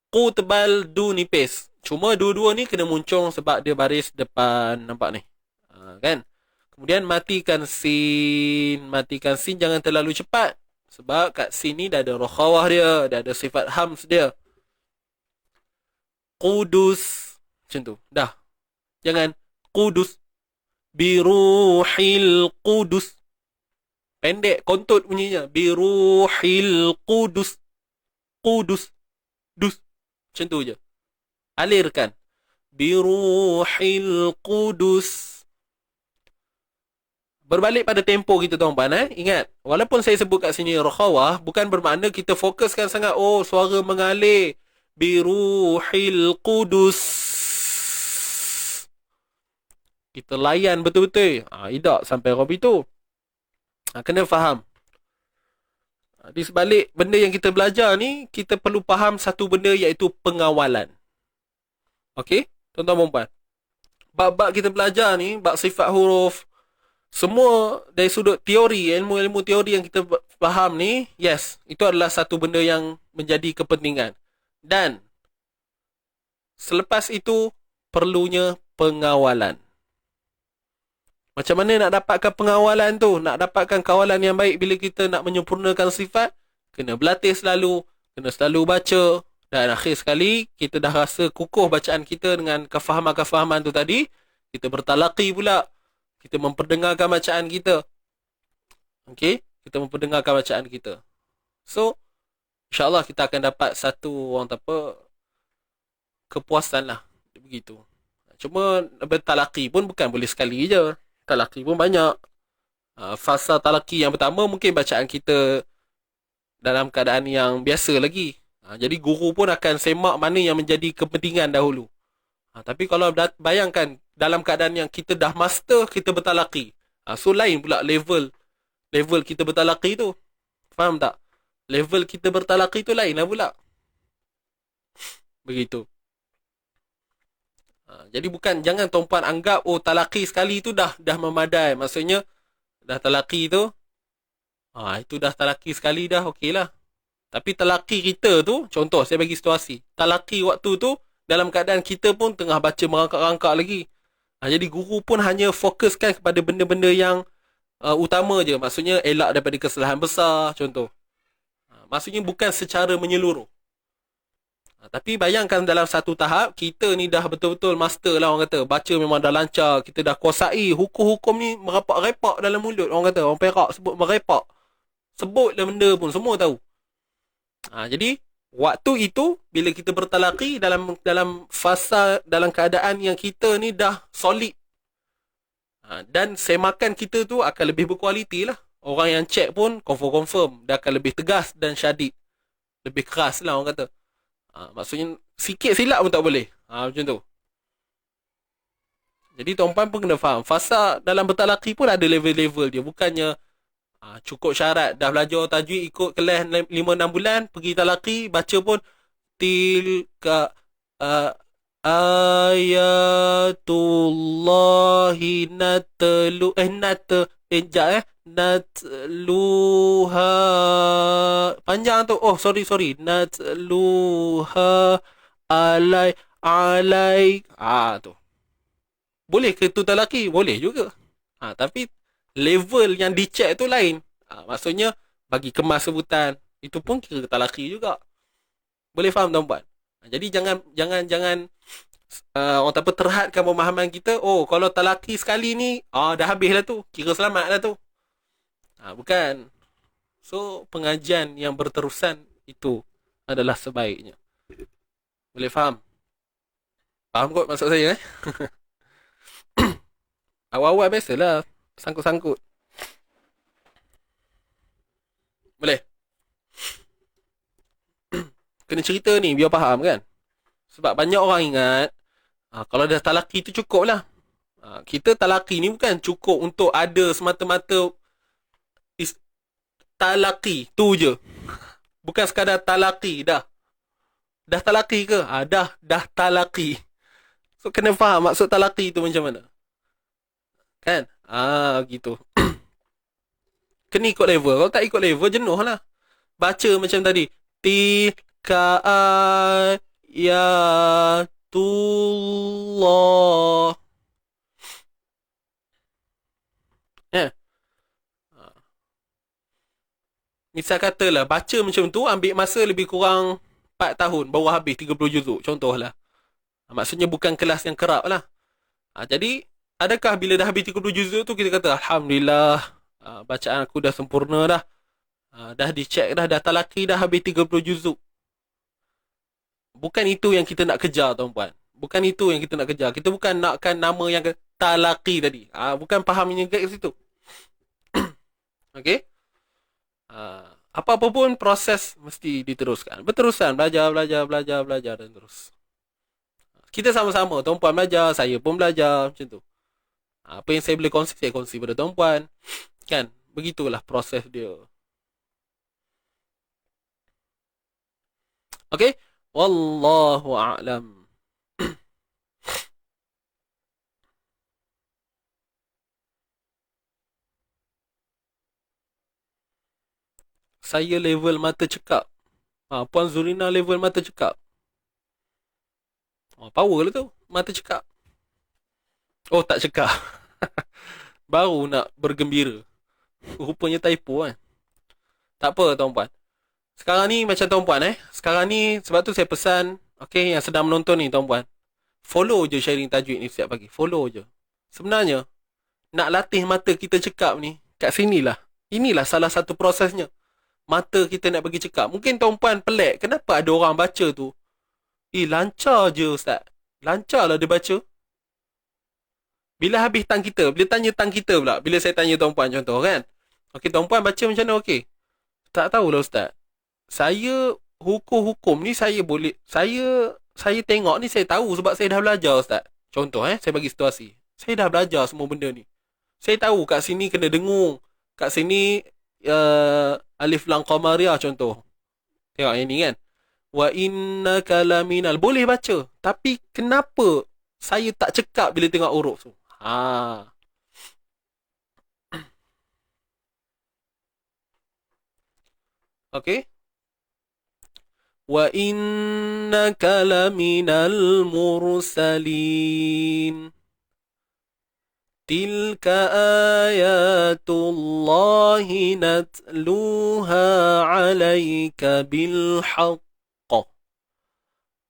Qu tebal, du nipis. Cuma dua-dua ni kena muncung sebab dia baris depan. Nampak ni? Kan? Kemudian matikan sin. Matikan sin jangan terlalu cepat. Sebab kat sin ni dah ada rokhawah dia. Dah ada sifat hams dia. Qudus. Macam tu. Dah. Jangan. Qudus. Biruhil Qudus. Pendek. Kontut bunyinya. Biruhil Qudus. Qudus. Dus. Macam tu je. Alirkan. Biruhil Qudus. Berbalik pada tempo kita tuan-tuan. Ingat, walaupun saya sebut kat sini rokhawah, bukan bermakna kita fokuskan sangat, oh suara mengalir. Biruhil Qudus. Kita layan betul-betul. Tidak sampai Rabi tu. Kena faham. Di sebalik benda yang kita belajar ni, kita perlu faham satu benda iaitu pengawalan. Okey? Tuan-tuan dan puan. Bab-bab kita belajar ni, bab sifat huruf, semua dari sudut teori, ilmu-ilmu teori yang kita faham ni, yes, itu adalah satu benda yang menjadi kepentingan. Dan selepas itu, perlunya pengawalan. Macam mana nak dapatkan pengawalan tu? Nak dapatkan kawalan yang baik bila kita nak menyempurnakan sifat? Kena berlatih selalu, kena selalu baca. Dan akhir sekali, kita dah rasa kukuh bacaan kita dengan kefahaman-kefahaman tu tadi. Kita bertalaqi pula. Kita memperdengarkan bacaan kita. Okey? Kita memperdengarkan bacaan kita. So, insyaAllah kita akan dapat satu, orang tak apa, kepuasan lah. Begitu. Cuma bertalaqi pun bukan boleh sekali je. Talaqi pun banyak. Fasa talaqi yang pertama mungkin bacaan kita dalam keadaan yang biasa lagi. Jadi guru pun akan semak mana yang menjadi kepentingan dahulu. Tapi kalau bayangkan dalam keadaan yang kita dah master, kita bertalaqi. So lain pula level kita bertalaqi tu. Faham tak? Level kita bertalaqi tu lain lah pula. Begitu. Jadi jangan tuan-puan anggap talaqi sekali tu dah memadai. Maksudnya dah talaqi tu itu dah talaqi sekali dah okey lah. Tapi talaqi kita tu, contoh saya bagi situasi. Talaqi waktu tu dalam keadaan kita pun tengah baca merangkak-rangkak lagi. Jadi guru pun hanya fokuskan kepada benda-benda yang utama je. Maksudnya elak daripada kesalahan besar, contoh. Maksudnya bukan secara menyeluruh. Tapi bayangkan dalam satu tahap, kita ni dah betul-betul master lah orang kata. Baca memang dah lancar, kita dah kuasai. Hukum-hukum ni merapak-repak dalam mulut. Orang kata, orang Perak sebut merepak. Sebutlah benda pun, semua tahu. Jadi, waktu itu, bila kita bertalaqi dalam fasa, dalam keadaan yang kita ni dah solid. Dan semakan kita tu akan lebih berkualiti lah. Orang yang check pun confirm. Dia akan lebih tegas dan syadid. Lebih keras lah orang kata. Maksudnya sikit silap pun tak boleh. Macam tu. Jadi tuan-puan pun kena faham. Fasa dalam bertalaqi pun ada level-level dia. Bukannya cukup syarat. Dah belajar tajwid ikut kelas 5-6 bulan. Pergi talaqi. Baca pun. Tilka ayatullahi natlu. Natluha. Panjang tu. Oh sorry. Natluha alai. Tu. Boleh ke tu talaki? Boleh juga. Tapi level yang dicek tu lain. Maksudnya bagi kemas sebutan, itu pun kira talaki juga. Boleh faham tuan-puan? Jadi jangan orang tak apa terhadkan pemahaman kita. Oh, kalau talaki sekali ni, dah habis lah tu. Kira selamat lah tu. Bukan. So, pengajian yang berterusan itu adalah sebaiknya. Boleh faham? Faham kot maksud saya Awal-awal biasalah sangkut-sangkut. Boleh? Kena cerita ni biar faham kan? Sebab banyak orang ingat kalau dah talaki tu cukup lah. Kita talaki ni bukan cukup untuk ada semata-mata talaki tu je. Bukan sekadar talaki dah. Dah talaki ke? Dah talaki. So kena faham maksud talaki tu macam mana. Kan? Gitu. Kena ikut level. Kalau tak ikut level, jenuh lah. Baca macam tadi. Tilka ayatullah. Misal katalah, baca macam tu ambil masa lebih kurang 4 tahun. Baru habis 30 juzuk. Contohlah. Maksudnya bukan kelas yang kerap lah. Jadi, adakah bila dah habis 30 juzuk tu, kita kata, Alhamdulillah, bacaan aku dah sempurna dah. Dah dicek dah talaki dah habis 30 juzuk. Bukan itu yang kita nak kejar, tuan-puan. Bukan itu yang kita nak kejar. Kita bukan nakkan nama yang talaki tadi. Bukan fahamnya kat situ. Okey? Apa-apa pun proses mesti diteruskan. Berterusan, belajar dan terus. Kita sama-sama, tuan-puan belajar, saya pun belajar, macam tu. Apa yang saya boleh kongsi, saya kongsi pada tuan-puan. Kan? Begitulah proses dia. Okey? Wallahu a'lam. Saya level mata cekap. Puan Zurina level mata cekap. Power lah tu. Mata cekap. Oh, tak cekap. Baru nak bergembira. Rupanya typo kan. Tak apa, tuan-puan. Sekarang ni macam tuan-puan Sekarang ni sebab tu saya pesan, okay, yang sedang menonton ni tuan-puan, follow je sharing tajwid ni setiap pagi. Follow je. Sebenarnya, nak latih mata kita cekap ni, kat sinilah. Inilah salah satu prosesnya. Mata kita nak pergi cekap. Mungkin tuan-puan pelik. Kenapa ada orang baca tu? Lancar je Ustaz. Lancar lah dia baca. Bila habis tang kita, bila tanya tang kita pula, bila saya tanya tuan-puan contoh kan. Okey, tuan-puan baca macam mana? Okey. Tak tahulah Ustaz. Saya hukum-hukum ni saya boleh, saya tengok ni saya tahu sebab saya dah belajar Ustaz. Contoh saya bagi situasi. Saya dah belajar semua benda ni. Saya tahu kat sini kena dengung. Kat sini alif lam qamariyah contoh. Tengok yang ni kan. Wa innaka laminal. Boleh baca. Tapi kenapa saya tak cekap bila tengok huruf tu? Okey. Wa innaka laminal mursalin. Tilka ayatullahi natluha alaika bilhaqq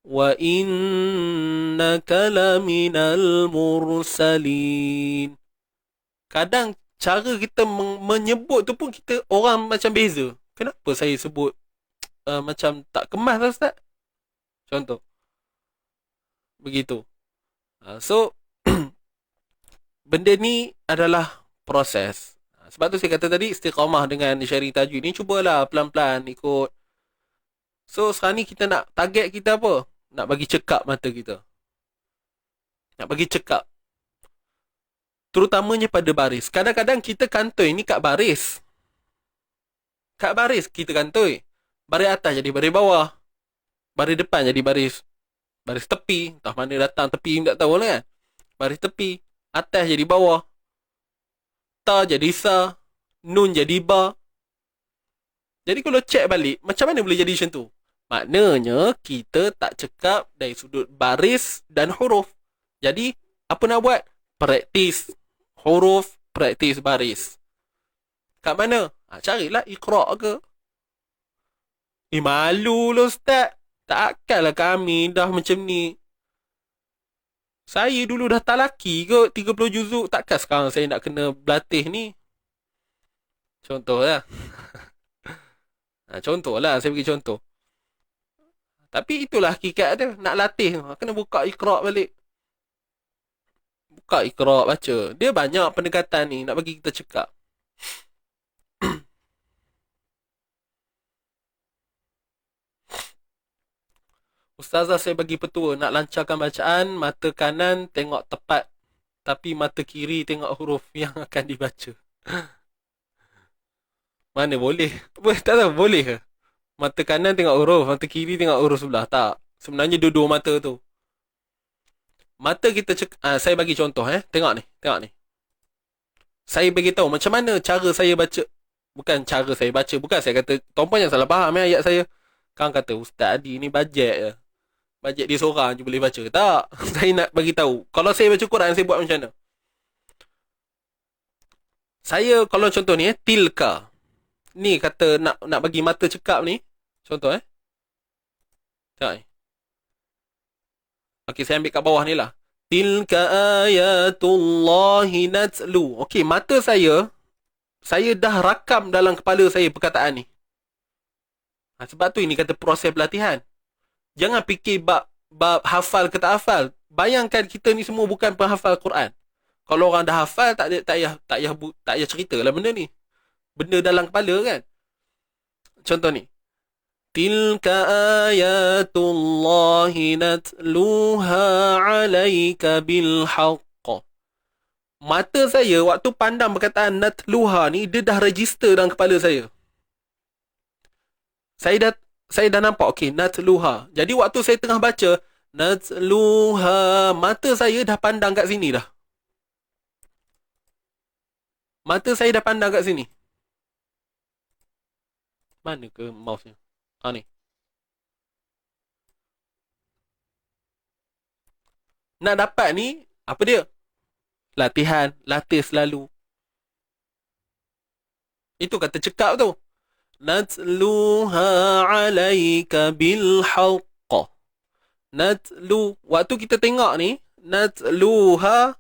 wa innaka laminal mursalin. Kadang cara kita menyebut tu pun kita orang macam beza. Kenapa saya sebut macam tak kemas lah Ustaz? Contoh. Begitu. So benda ni adalah proses. Sebab tu saya kata tadi istiqamah dengan sharing tajwid ni, cubalah pelan-pelan ikut. So sekarang ni kita nak target kita apa? Nak bagi cekap mata kita. Nak bagi cekap. Terutamanya pada baris. Kadang-kadang kita kantoi ni kat baris. Kat baris kita kantoi. Baris atas jadi baris bawah. Baris depan jadi baris tepi. Entah mana datang tepi tak tahu lah kan. Baris tepi. Atas jadi bawah. Ta jadi sa. Nun jadi ba. Jadi kalau cek balik, macam mana boleh jadi macam tu? Maknanya kita tak cekap dari sudut baris dan huruf. Jadi, apa nak buat? Praktis huruf, praktis baris. Kat mana? Carilah Iqra' ke. Malu lah Ustaz. Takkanlah kami dah macam ni. Saya dulu dah tak laki ke 30 juzuk. Takkan sekarang saya nak kena berlatih ni. Contohlah. Contohlah, saya bagi contoh. Tapi itulah hakikat dia. Nak latih, kena buka Iqra' balik. Buka Iqra' baca. Dia banyak pendekatan ni nak bagi kita cekap. Ustazah, saya bagi petua. Nak lancarkan bacaan, mata kanan tengok tepat. Tapi mata kiri tengok huruf yang akan dibaca. Mana boleh? Tak tahu, boleh ke? Mata kanan tengok huruf, mata kiri tengok huruf sebelah. Tak. Sebenarnya dua-dua mata tu. Mata kita saya bagi contoh. Tengok ni. Saya bagi tahu macam mana cara saya baca. Bukan cara saya baca. Bukan saya kata, tuan-puan yang salah faham ayat saya. Kang kata, Ustaz Adi ni bajet je. Bajet dia seorang je boleh baca. Tak. Saya nak bagi tahu. Kalau saya baca Quran, saya buat macam mana? Saya, kalau contoh ni, tilka. Ni kata nak bagi mata cekap ni. Contoh tengok ni. Okey, saya ambil kat bawah ni lah. Tilka ayatullahi natlu. Okey, mata saya dah rakam dalam kepala saya perkataan ni. Sebab tu ini kata proses pelatihan. Jangan fikir bab hafal ke tak hafal. Bayangkan kita ni semua bukan penghafal Quran. Kalau orang dah hafal, tak payah cerita lah benda ni. Benda dalam kepala kan. Contoh ni. Tilka ayatullahi natluha alaika bilhaqq. Mata saya waktu pandang perkataan natluha ni, dia dah register dalam kepala saya. Saya dah nampak, okey, natluha. Jadi waktu saya tengah baca, natluha, mata saya dah pandang kat sini dah. Mata saya dah pandang kat sini. Mana ke mouse-nya? Ni. Nak dapat ni, apa dia? Latihan, latih selalu. Itu kata cekap tu. Natluha alaika bilhaqq. Natlu. Waktu kita tengok ni, natluha,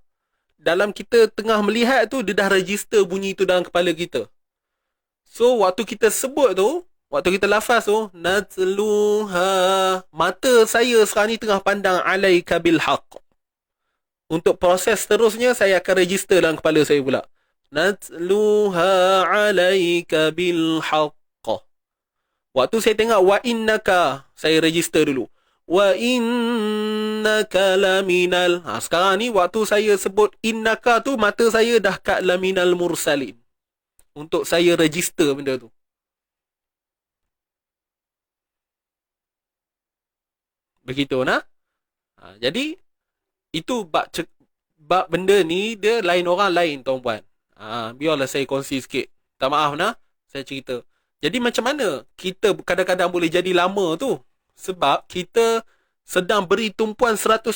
dalam kita tengah melihat tu, dia dah register bunyi tu dalam kepala kita. So, waktu kita sebut tu, waktu kita lafaz tu, natluha, mata saya sekarang ni tengah pandang alaika bilhaqq. Untuk proses seterusnya, saya akan register dalam kepala saya pula. Natluha alaika bilhaqq. Waktu saya tengok wa innaka, saya register dulu. Wa innaka laminal. Sekarang ni waktu saya sebut innaka tu, mata saya dah kat laminal mursalin. Untuk saya register benda tu. Begitu nak? Jadi itu bab benda ni dia lain orang lain tuan-puan. Biarlah saya kongsi sikit. Tak maaf nak, saya cerita. Jadi macam mana kita kadang-kadang boleh jadi lama tu? Sebab kita sedang beri tumpuan 100%.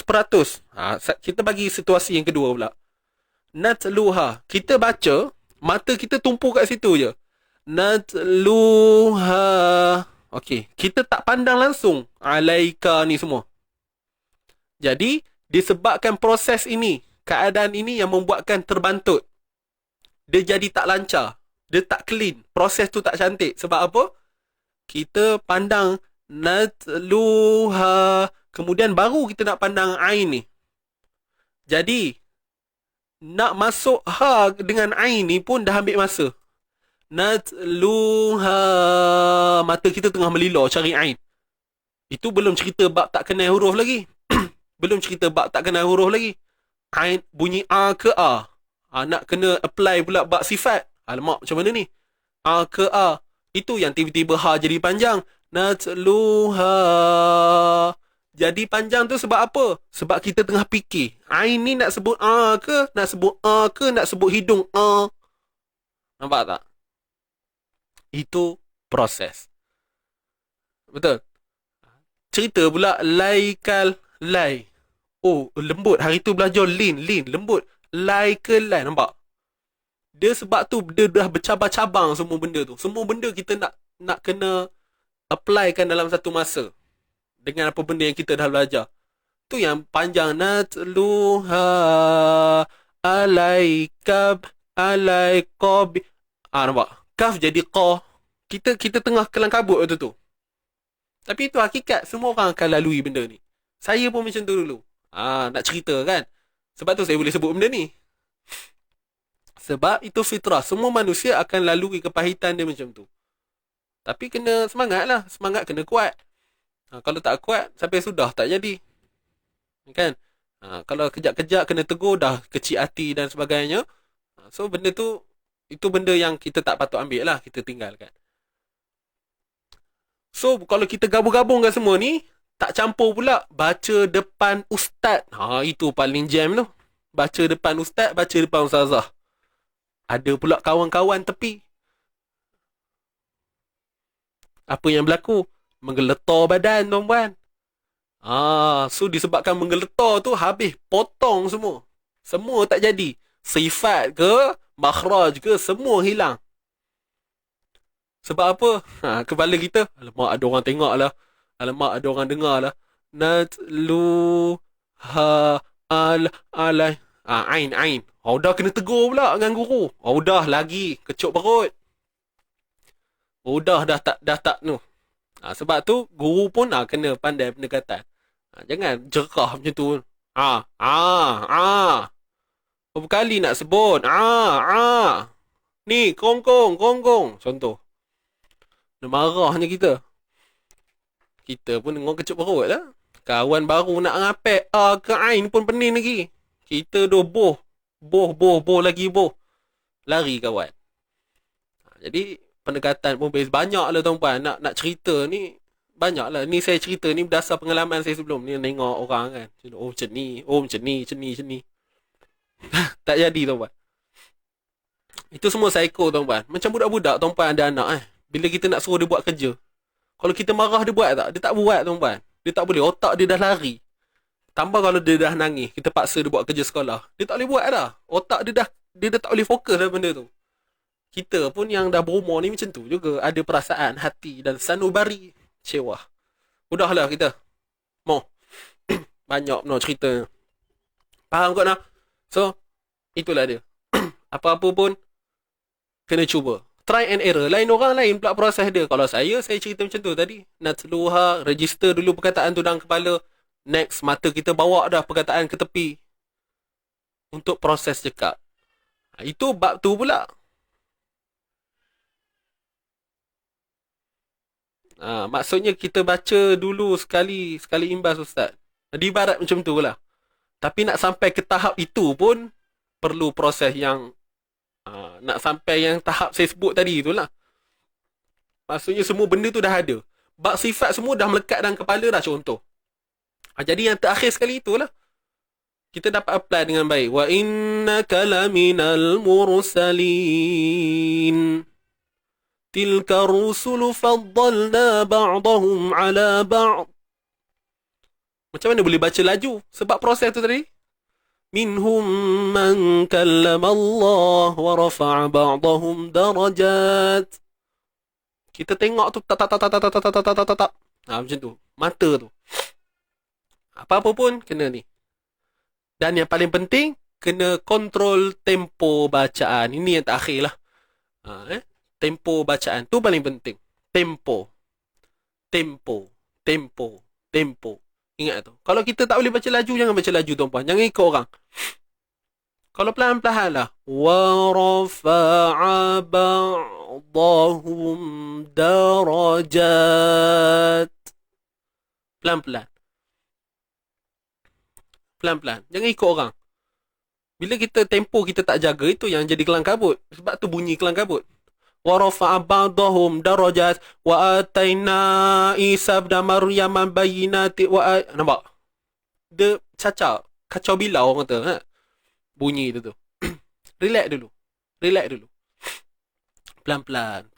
Kita bagi situasi yang kedua pula. Natluha. Kita baca, mata kita tumpu kat situ je. Natluha. Okey, kita tak pandang langsung alaika ni semua. Jadi, disebabkan proses ini, keadaan ini yang membuatkan terbantut. Dia jadi tak lancar. Dia tak clean. Proses tu tak cantik. Sebab apa? Kita pandang natluha. Kemudian baru kita nak pandang ain ni. Jadi, nak masuk ha dengan ain ni pun dah ambil masa. Natluha. Mata kita tengah melilau cari ain. Itu belum cerita bab tak kenal huruf lagi. Belum cerita bab tak kenal huruf lagi. Ain bunyi a ke a. Nak kena apply pula bab sifat. Alamak, macam mana ni? A ke a. Itu yang tiba-tiba ha jadi panjang. Natluha. Jadi panjang tu sebab apa? Sebab kita tengah fikir. Ain ni nak sebut a ke? Nak sebut a ke? Nak sebut hidung a? Nampak tak? Itu proses. Betul? Cerita pula laikal lai. Oh, lembut. Hari tu belajar lin, lembut. Lai ke lai, nampak? Dia sebab tu dia dah bercabang-cabang semua benda tu. Semua benda kita nak kena applykan dalam satu masa dengan apa benda yang kita dah belajar. Tu yang panjang, natluha alaikab alaikob. Nampak? Kaf jadi qa. Kita tengah kelang kabut waktu tu. Tapi itu hakikat, semua orang akan lalui benda ni. Saya pun macam tu dulu. Nak cerita kan. Sebab tu saya boleh sebut benda ni. Sebab itu fitrah. Semua manusia akan lalui kepahitan dia macam tu. Tapi kena semangat lah. Semangat kena kuat. Kalau tak kuat, sampai sudah tak jadi. Kan? Kalau kejap-kejap kena tegur, dah kecil hati dan sebagainya. So benda tu, itu benda yang kita tak patut ambil lah. Kita tinggalkan. So kalau kita gabung-gabungkan semua ni, tak campur pula baca depan ustaz. Itu paling jam tu. Baca depan ustaz, baca depan ustazah. Ada pula kawan-kawan tepi. Apa yang berlaku? Menggeletar badan, tuan-puan. So disebabkan menggeletar tu, habis potong semua. Semua tak jadi. Sifat ke, makhraj ke, semua hilang. Sebab apa? Kepala kita, alamak ada orang tengok lah. Alamak ada orang dengar lah. Natluha alai. Ain. Dah kena tegur pula dengan guru. Dah lagi kecup perut. Dah tak tu. Sebab tu guru pun kena pandai pendekatan. Jangan jerah macam tu. Berapa kali nak sebut? Ni kongkong. Contoh. Dia marahnya kita. Kita pun dengar kecup perut lah. Kawan baru nak ngapek ke ain pun pening lagi. Kita dah boh lagi. Lari kawan. Jadi pendekatan pun banyak lah tuan-puan. Nak cerita ni banyak lah. Ni saya cerita ni berdasar pengalaman saya sebelum ni. Tengok orang kan. Macam ni. Macam ni. Tak jadi tuan-puan. Itu semua psycho tuan-puan. Macam budak-budak tuan-puan ada anak bila kita nak suruh dia buat kerja, kalau kita marah dia buat tak? Dia tak buat tuan-puan. Dia tak boleh. Otak dia dah lari. Tambah kalau dia dah nangis, kita paksa dia buat kerja sekolah, dia tak boleh buat dah. Otak dia dah tak boleh fokus dalam benda tu. Kita pun yang dah berumur ni macam tu juga. Ada perasaan, hati dan sanubari cewa. Udahlah kita. Mau. Banyak nak cerita. Faham kot nak? So, itulah dia. Apa-apa pun kena cuba. Try and error. Lain orang lain pula proses dia. Kalau saya cerita macam tu tadi. Natluha, register dulu perkataan tu dalam kepala. Next, mata kita bawa dah perkataan ke tepi. Untuk proses cakap. Itu bab tu pula. Maksudnya kita baca dulu sekali imbas ustaz. Di ibarat macam tu lah. Tapi nak sampai ke tahap itu pun perlu proses yang nak sampai yang tahap saya sebut tadi itulah. Maksudnya semua benda tu dah ada. Bab sifat semua dah melekat dalam kepala dah, contoh. Jadi yang terakhir sekali itulah kita dapat apply dengan baik. Wa innaka laminal mursalin. Tilka rusulu faddalna ba'dahum ala ba'd. Macam mana boleh baca laju? Sebab proses tu tadi. Minhum man kallama Allah wa rafa'a ba'dahum darajat. Kita tengok tu tak. Macam tu. Mata tu. Apa-apa pun kena ni. Dan yang paling penting, kena kontrol tempo bacaan. Ini yang terakhir lah. Tempo bacaan tu paling penting. Tempo. Ingat tu. Kalau kita tak boleh baca laju, jangan baca laju tuan-puan. Jangan ikut orang. Kalau pelan-pelan lah. Wa rafa'a ba'dahum darajat. Pelan-pelan. Jangan ikut orang. Bila kita tempo kita tak jaga, itu yang jadi kelang kabut. Sebab tu bunyi kelang kabut. Wa rafa'a ba'dahum darajat wa ataina Isa ibn Maryam bayyinati wa nampak? Dia kacau bilau orang kata, bunyi tu. Relax dulu. Pelan-pelan.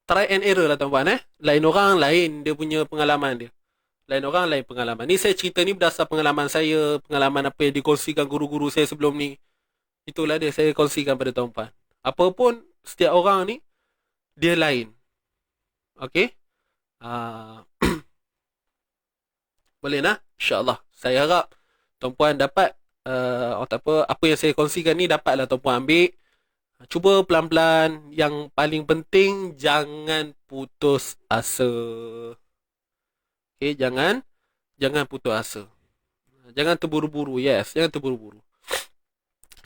Try and error lah tuan-puan. Lain orang lain dia punya pengalaman dia. Lain orang, lain pengalaman. Ni saya cerita ni berdasar pengalaman saya, pengalaman apa yang dikongsikan guru-guru saya sebelum ni. Itulah dia saya kongsikan pada tuan-puan. Apa pun, setiap orang ni, dia lain. Okey? Ah, boleh nak? InsyaAllah. Saya harap tuan-puan dapat, apa yang saya kongsikan ni dapatlah tuan-puan ambil. Cuba pelan-pelan. Yang paling penting, jangan putus asa. Okey, jangan putus asa. Jangan terburu-buru. Yes, jangan terburu-buru.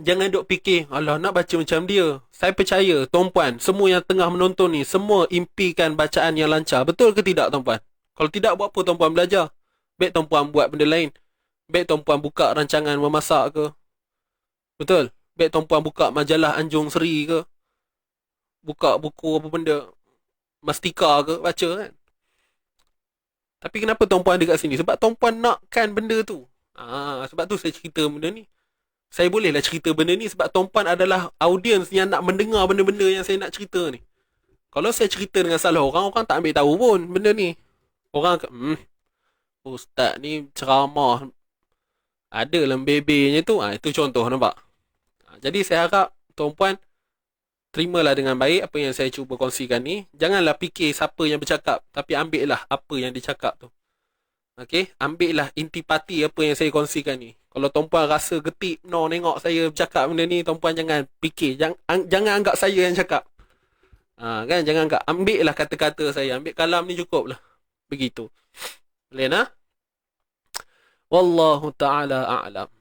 Jangan duk fikir, alah nak baca macam dia. Saya percaya, tuan-puan, semua yang tengah menonton ni, semua impikan bacaan yang lancar. Betul ke tidak, tuan-puan? Kalau tidak, buat apa tuan-puan belajar? Baik tuan-puan buat benda lain. Baik tuan-puan buka rancangan memasak ke. Betul? Baik tuan-puan buka majalah Anjung Seri ke. Buka buku apa benda. Mastika ke, baca kan. Tapi kenapa tuan-puan ada kat sini? Sebab tuan-puan nakkan benda tu. Sebab tu saya cerita benda ni. Saya bolehlah cerita benda ni sebab tuan-puan adalah audiens yang nak mendengar benda-benda yang saya nak cerita ni. Kalau saya cerita dengan salah orang, orang tak ambil tahu pun benda ni. Orang ustaz ni ceramah ada lembebenya tu. Itu contoh, nampak? Jadi saya harap tuan-puan terimalah dengan baik apa yang saya cuba kongsikan ni. Janganlah fikir siapa yang bercakap, tapi ambillah apa yang dicakap tu. Okey, ambillah intipati apa yang saya kongsikan ni. Kalau tuan-puan rasa getip tengok saya bercakap benda ni, tuan-puan jangan fikir, jangan anggap saya yang cakap. Kan, jangan anggap, ambillah kata-kata saya, ambil kalam ni cukup lah. Begitu. Boleh nak? Wallahu ta'ala a'lam.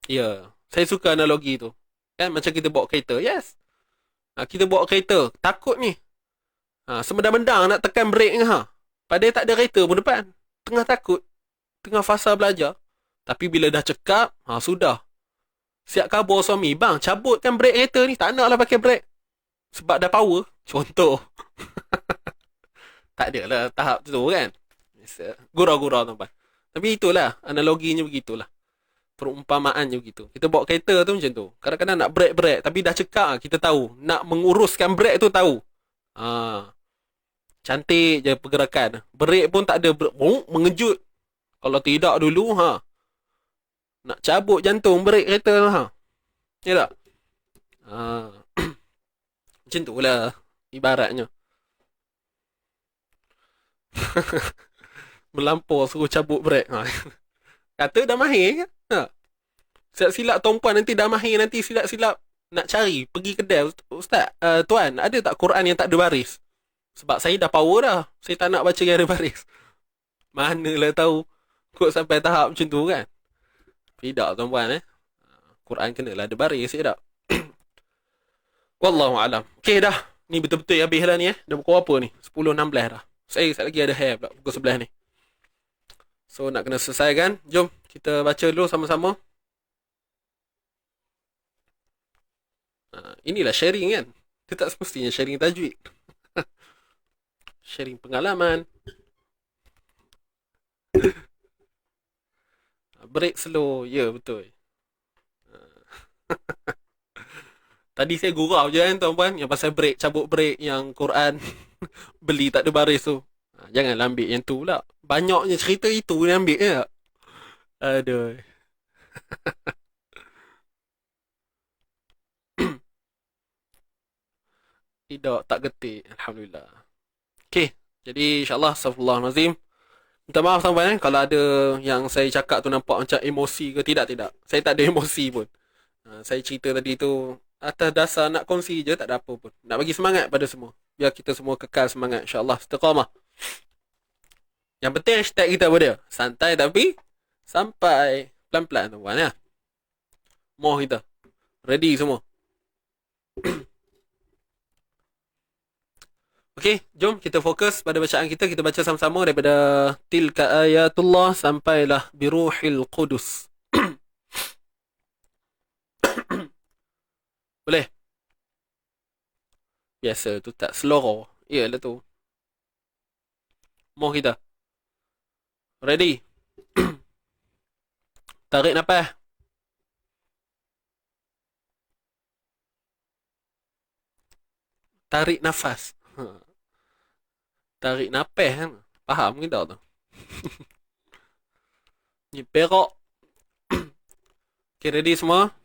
Ya, saya suka analogi tu. Kan macam kita bawa kereta. Yes. Kita bawa kereta, takut ni. Semedang-mendang nak tekan brake ni Padahal tak ada kereta pun depan. Tengah takut. Tengah fasa belajar. Tapi bila dah cekap, sudah. Siap kabur suami. Bang, cabutkan brake kereta ni. Tak naklah pakai brake. Sebab dah power. Contoh. Tak adalah tahap tu kan. Gurau-gurau tuan-tuan. Tapi itulah. Analoginya begitulah. Perumpamaannya begitu. Kita bawa kereta tu macam tu. Kadang-kadang nak brake. Tapi dah cekap kita tahu. Nak menguruskan brake tu tahu. Cantik je pergerakan. Brake pun tak ada mengejut. Kalau tidak dulu nak cabut jantung brake kereta Ya tak? Macam tu lah ibaratnya. Melampau suruh cabut brake. Kata dah mahir kan? Silap-silap tuan-puan nanti dah mahir, nanti silap-silap nak cari pergi kedai. Ustaz, tuan, ada tak Quran yang tak ada baris? Sebab saya dah power dah. Saya tak nak baca yang ada baris. Manalah tahu kot sampai tahap macam tu kan. Tidak tuan-puan Quran kenalah ada baris ya tak? Wallahu alam. Okey dah. Ni betul-betul habis dah ni Dah pukul apa ni? 10.16 dah. Saya lagi ada hair pula pukul 11 ni. So nak kena selesaikan. Jom kita baca dulu sama-sama. Inilah sharing kan. Dia tak semestinya sharing tajwid. Sharing pengalaman. Break slow. Ya betul. Tadi saya gurau je kan tuan-puan. Yang pasal break, cabut break. Yang Quran beli tak ada baris tu. Janganlah ambil yang tu pula. Banyaknya cerita itu yang ambil je. Aduh. Tidak, tak getik. Alhamdulillah. Okay. Jadi insyaAllah Astaghfirullahalazim. Minta maaf tuan-puan kalau ada yang saya cakap tu nampak macam emosi ke. Tidak. Saya tak ada emosi pun. Saya cerita tadi tu atas dasar nak kongsi je, tak ada apa pun. Nak bagi semangat pada semua. Biar kita semua kekal semangat insyaAllah. Istiqamah. Yang penting hashtag kita apa dia? Santai tapi sampai. Pelan-pelan tuan-puan ya. Mau kita. Ready semua. Okey, jom kita fokus pada bacaan kita. Kita baca sama-sama daripada Tilka Ayatullah sampailah Biruhil Qudus. Boleh? Biasa tu tak seloroh. Iyalah tu. Mau kita. Ready? Tarik nafas. tarik nafas. Tarik napas kan. Faham ke tak tu? Ni perak. Okay, ready semua?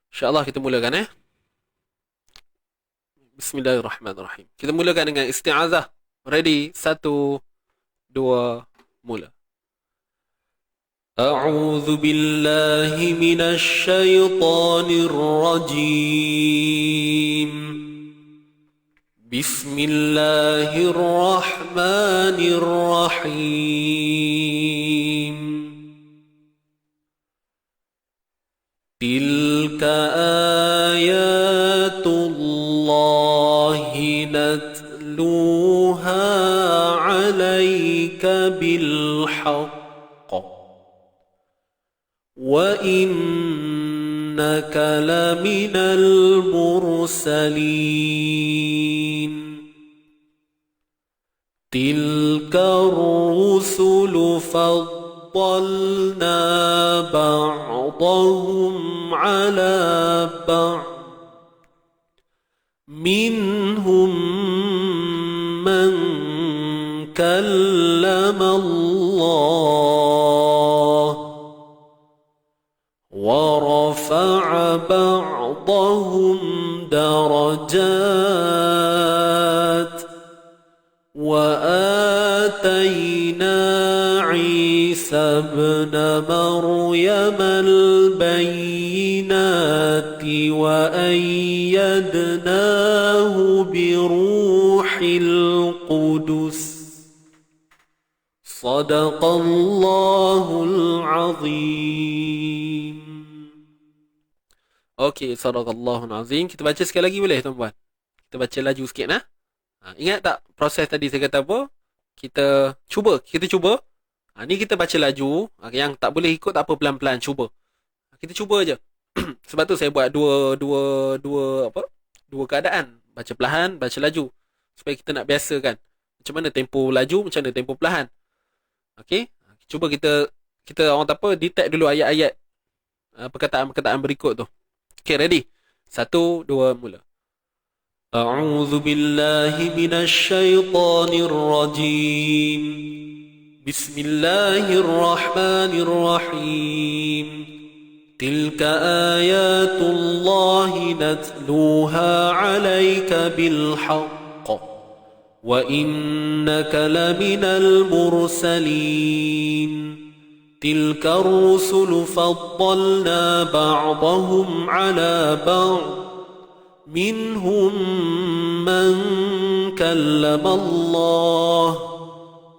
InsyaAllah kita mulakan Bismillahirrahmanirrahim. Kita mulakan dengan isti'azah. Ready? 1, 2, mula. A'udzu billahi minasy syaithanir rajim. Bismillahirrahmanirrahim. Tilka ayatullahi natluha 'alaika bilhaqq wa innaka laminal mursalin. Tilka rusulu faddalna ba'dahum 'ala ba'd minhum man kallama Allah wa rafa'a ba'dahum darajat وآتينا عيسى ابن مريم البينات وأيدناه بروح القدس صدق الله العظيم. Okey, sadaqallahul azim. Kita baca sekali lagi boleh tuan-puan? Kita baca laju sikit nah. Ingat tak proses tadi saya kata apa? Kita cuba. Ni kita baca laju. Yang tak boleh ikut tak apa, pelan-pelan cuba. Kita cuba je. Sebab tu saya buat dua keadaan. Baca perlahan, baca laju. Supaya kita nak biasakan macam mana tempo laju, macam mana tempo perlahan. Okey? Cuba kita orang tak apa, detect dulu ayat-ayat perkataan-perkataan berikut tu. Okey, ready? 1, 2, mula. أعوذ بالله من الشيطان الرجيم بسم الله الرحمن الرحيم تلك آيات الله نتلوها عليك بالحق وإنك لمن المرسلين تلك الرسل فضلنا بعضهم على بعض منهم من كلم الله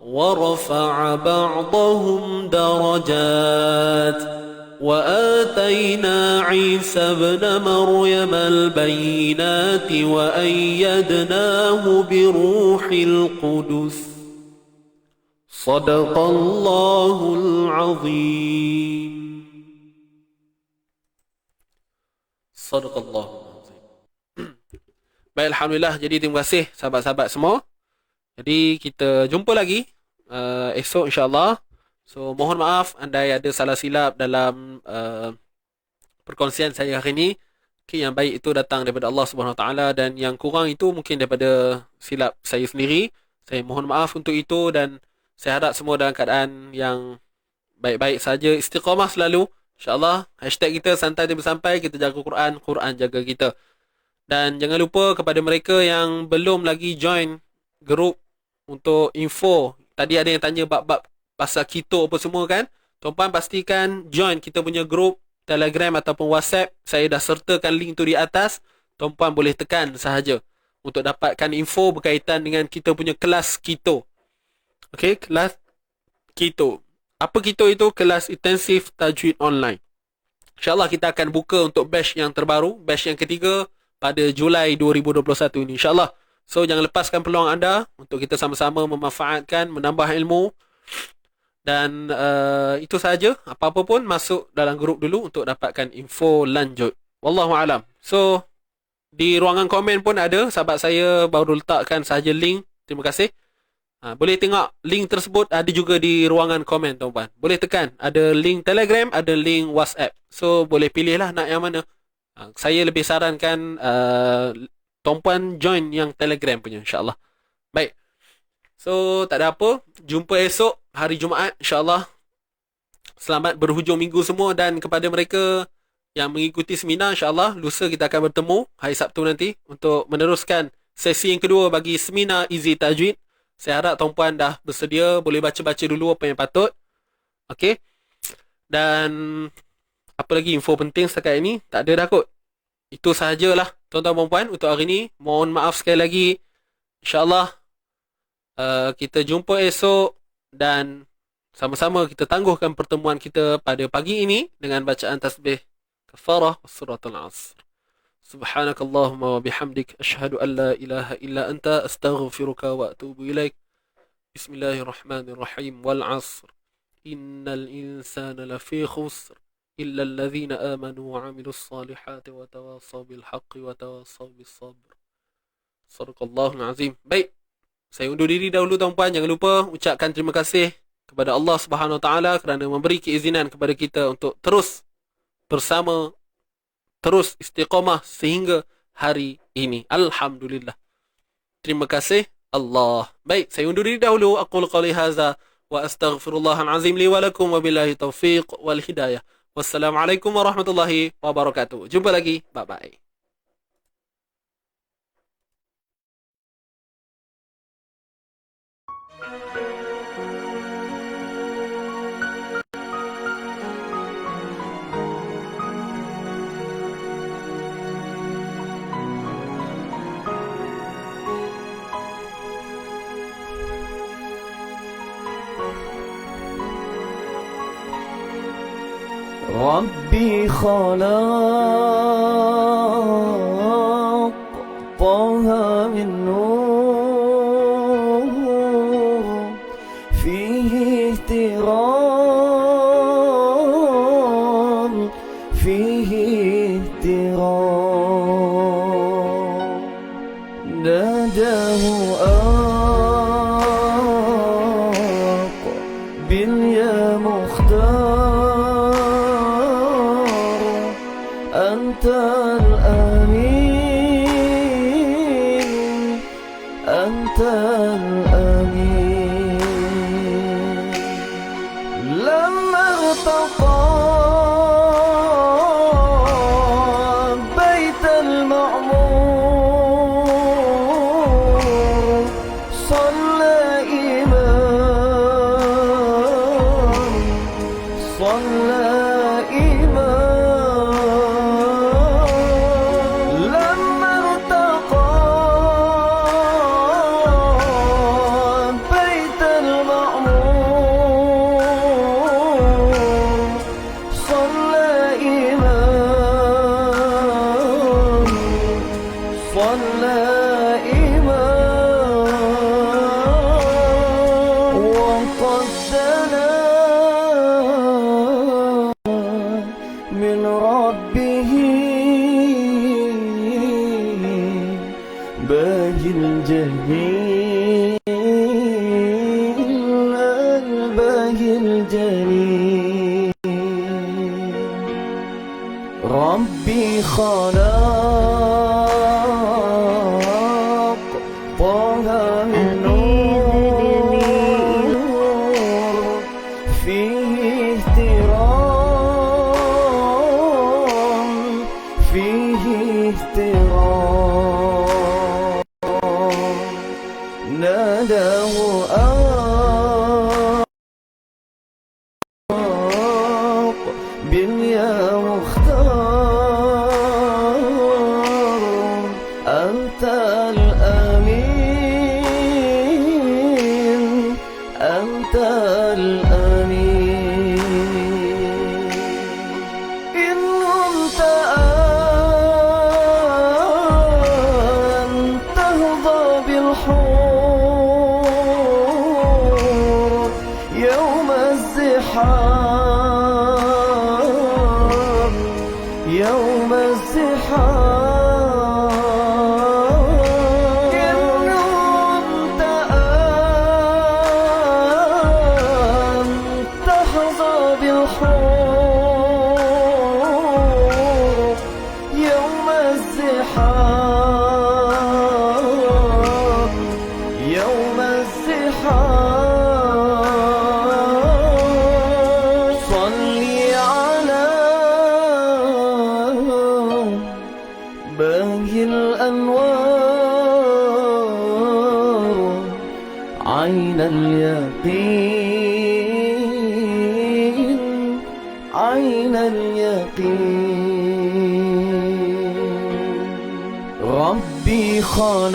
ورفع بعضهم درجات وآتينا عيسى ابن مريم البينات وأيدناه بروح القدس صدق الله العظيم. صدق الله. Baik, Alhamdulillah. Jadi terima kasih sahabat-sahabat semua. Jadi kita jumpa lagi esok insyaAllah. So mohon maaf andai ada salah silap dalam perkongsian saya hari ini. Okay, yang baik itu datang daripada Allah SWT dan yang kurang itu mungkin daripada silap saya sendiri. Saya mohon maaf untuk itu dan saya harap semua dalam keadaan yang baik-baik saja, istiqamah selalu insyaAllah. Hashtag kita santai dan bersampai. Kita jaga Quran, Quran jaga kita. Dan jangan lupa kepada mereka yang belum lagi join grup untuk info. Tadi ada yang tanya bab-bab pasal keto apa semua kan. Tuan-puan pastikan join kita punya grup Telegram ataupun WhatsApp. Saya dah sertakan link tu di atas. Tuan-puan boleh tekan sahaja untuk dapatkan info berkaitan dengan kita punya kelas keto. Okey, kelas keto. Apa keto itu? Kelas intensif tajwid online. InsyaAllah kita akan buka untuk batch yang terbaru, batch yang ketiga pada Julai 2021 ini insyaAllah. So jangan lepaskan peluang anda untuk kita sama-sama memanfaatkan, menambah ilmu. Dan itu sahaja. Apa-apa pun masuk dalam grup dulu untuk dapatkan info lanjut. Wallahualam. So di ruangan komen pun ada, sahabat saya baru letakkan sahaja link. Terima kasih. Boleh tengok link tersebut ada juga di ruangan komen tuan-tuan. Boleh tekan. Ada link Telegram, ada link WhatsApp. So boleh pilihlah nak yang mana. Saya lebih sarankan Tuan Puan join yang Telegram punya, insyaAllah. Baik. So, tak ada apa. Jumpa esok hari Jumaat, insyaAllah. Selamat berhujung minggu semua. Dan kepada mereka yang mengikuti seminar, insyaAllah, lusa kita akan bertemu hari Sabtu nanti untuk meneruskan sesi yang kedua bagi seminar Easy Tajwid. Saya harap Tuan Puan dah bersedia, boleh baca-baca dulu apa yang patut. Okey. Dan apa lagi info penting setakat ini? Tak ada dah kot. Itu sahajalah tuan-tuan dan puan untuk hari ini. Mohon maaf sekali lagi. InsyaAllah kita jumpa esok dan sama-sama kita tangguhkan pertemuan kita pada pagi ini dengan bacaan tasbih kafarah suratul asr. Subhanakallahumma wa bihamdik asyhadu an la ilaha illa anta astaghfiruka wa atubu ilaik. Bismillahirrahmanirrahim. Wal asr. Innal insana lafi khusr illa alladhina amanu wa 'amilus salihati wa tawasaw bil haqqi wa tawasaw bis sabr. Sadaqallahul azim. Baik. Saya undur diri dahulu tuan-puan. Jangan lupa ucapkan terima kasih kepada Allah Subhanahu Wa Taala kerana memberi keizinan kepada kita untuk terus bersama, terus istiqamah sehingga hari ini. Alhamdulillah. Terima kasih Allah. Baik, saya undur diri dahulu. Aqul qali hadza wa astaghfirullahal azim li wa lakum wa billahi taufiq wal hidayah. Wassalamualaikum warahmatullahi wabarakatuh. Jumpa lagi. Bye bye. ربي خلق طه من نور فيه احترام فيه احترام ناداه أقبل يا مختار أنت الأمين أنت الأمين لما ارتقى بيت المعمور صلى إمام صلى من ربه باهي الجليل الباهي الجليل ربي خلق طه من نور فيه احترام فيه احترام ناداه أقبل يا مختار أنت الأمين أنت الأمين إن كنت أن تهضى بالحور يوم الزحام يوم الزحام إن كنت أن تحظى بالحور يوم الزحام عين اليقين عين اليقين ربي خلق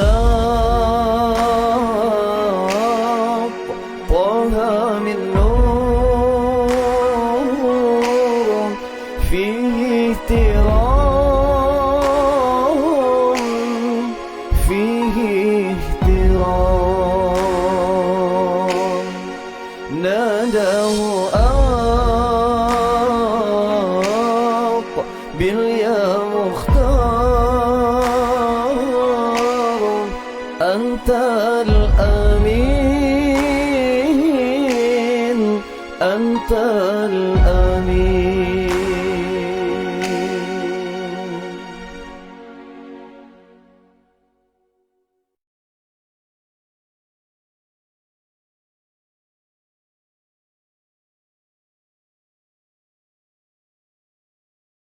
طه من نور فيه اهترام فيه اهترام ناداه أقبل يا مختار أنت الأمين أنت الأمين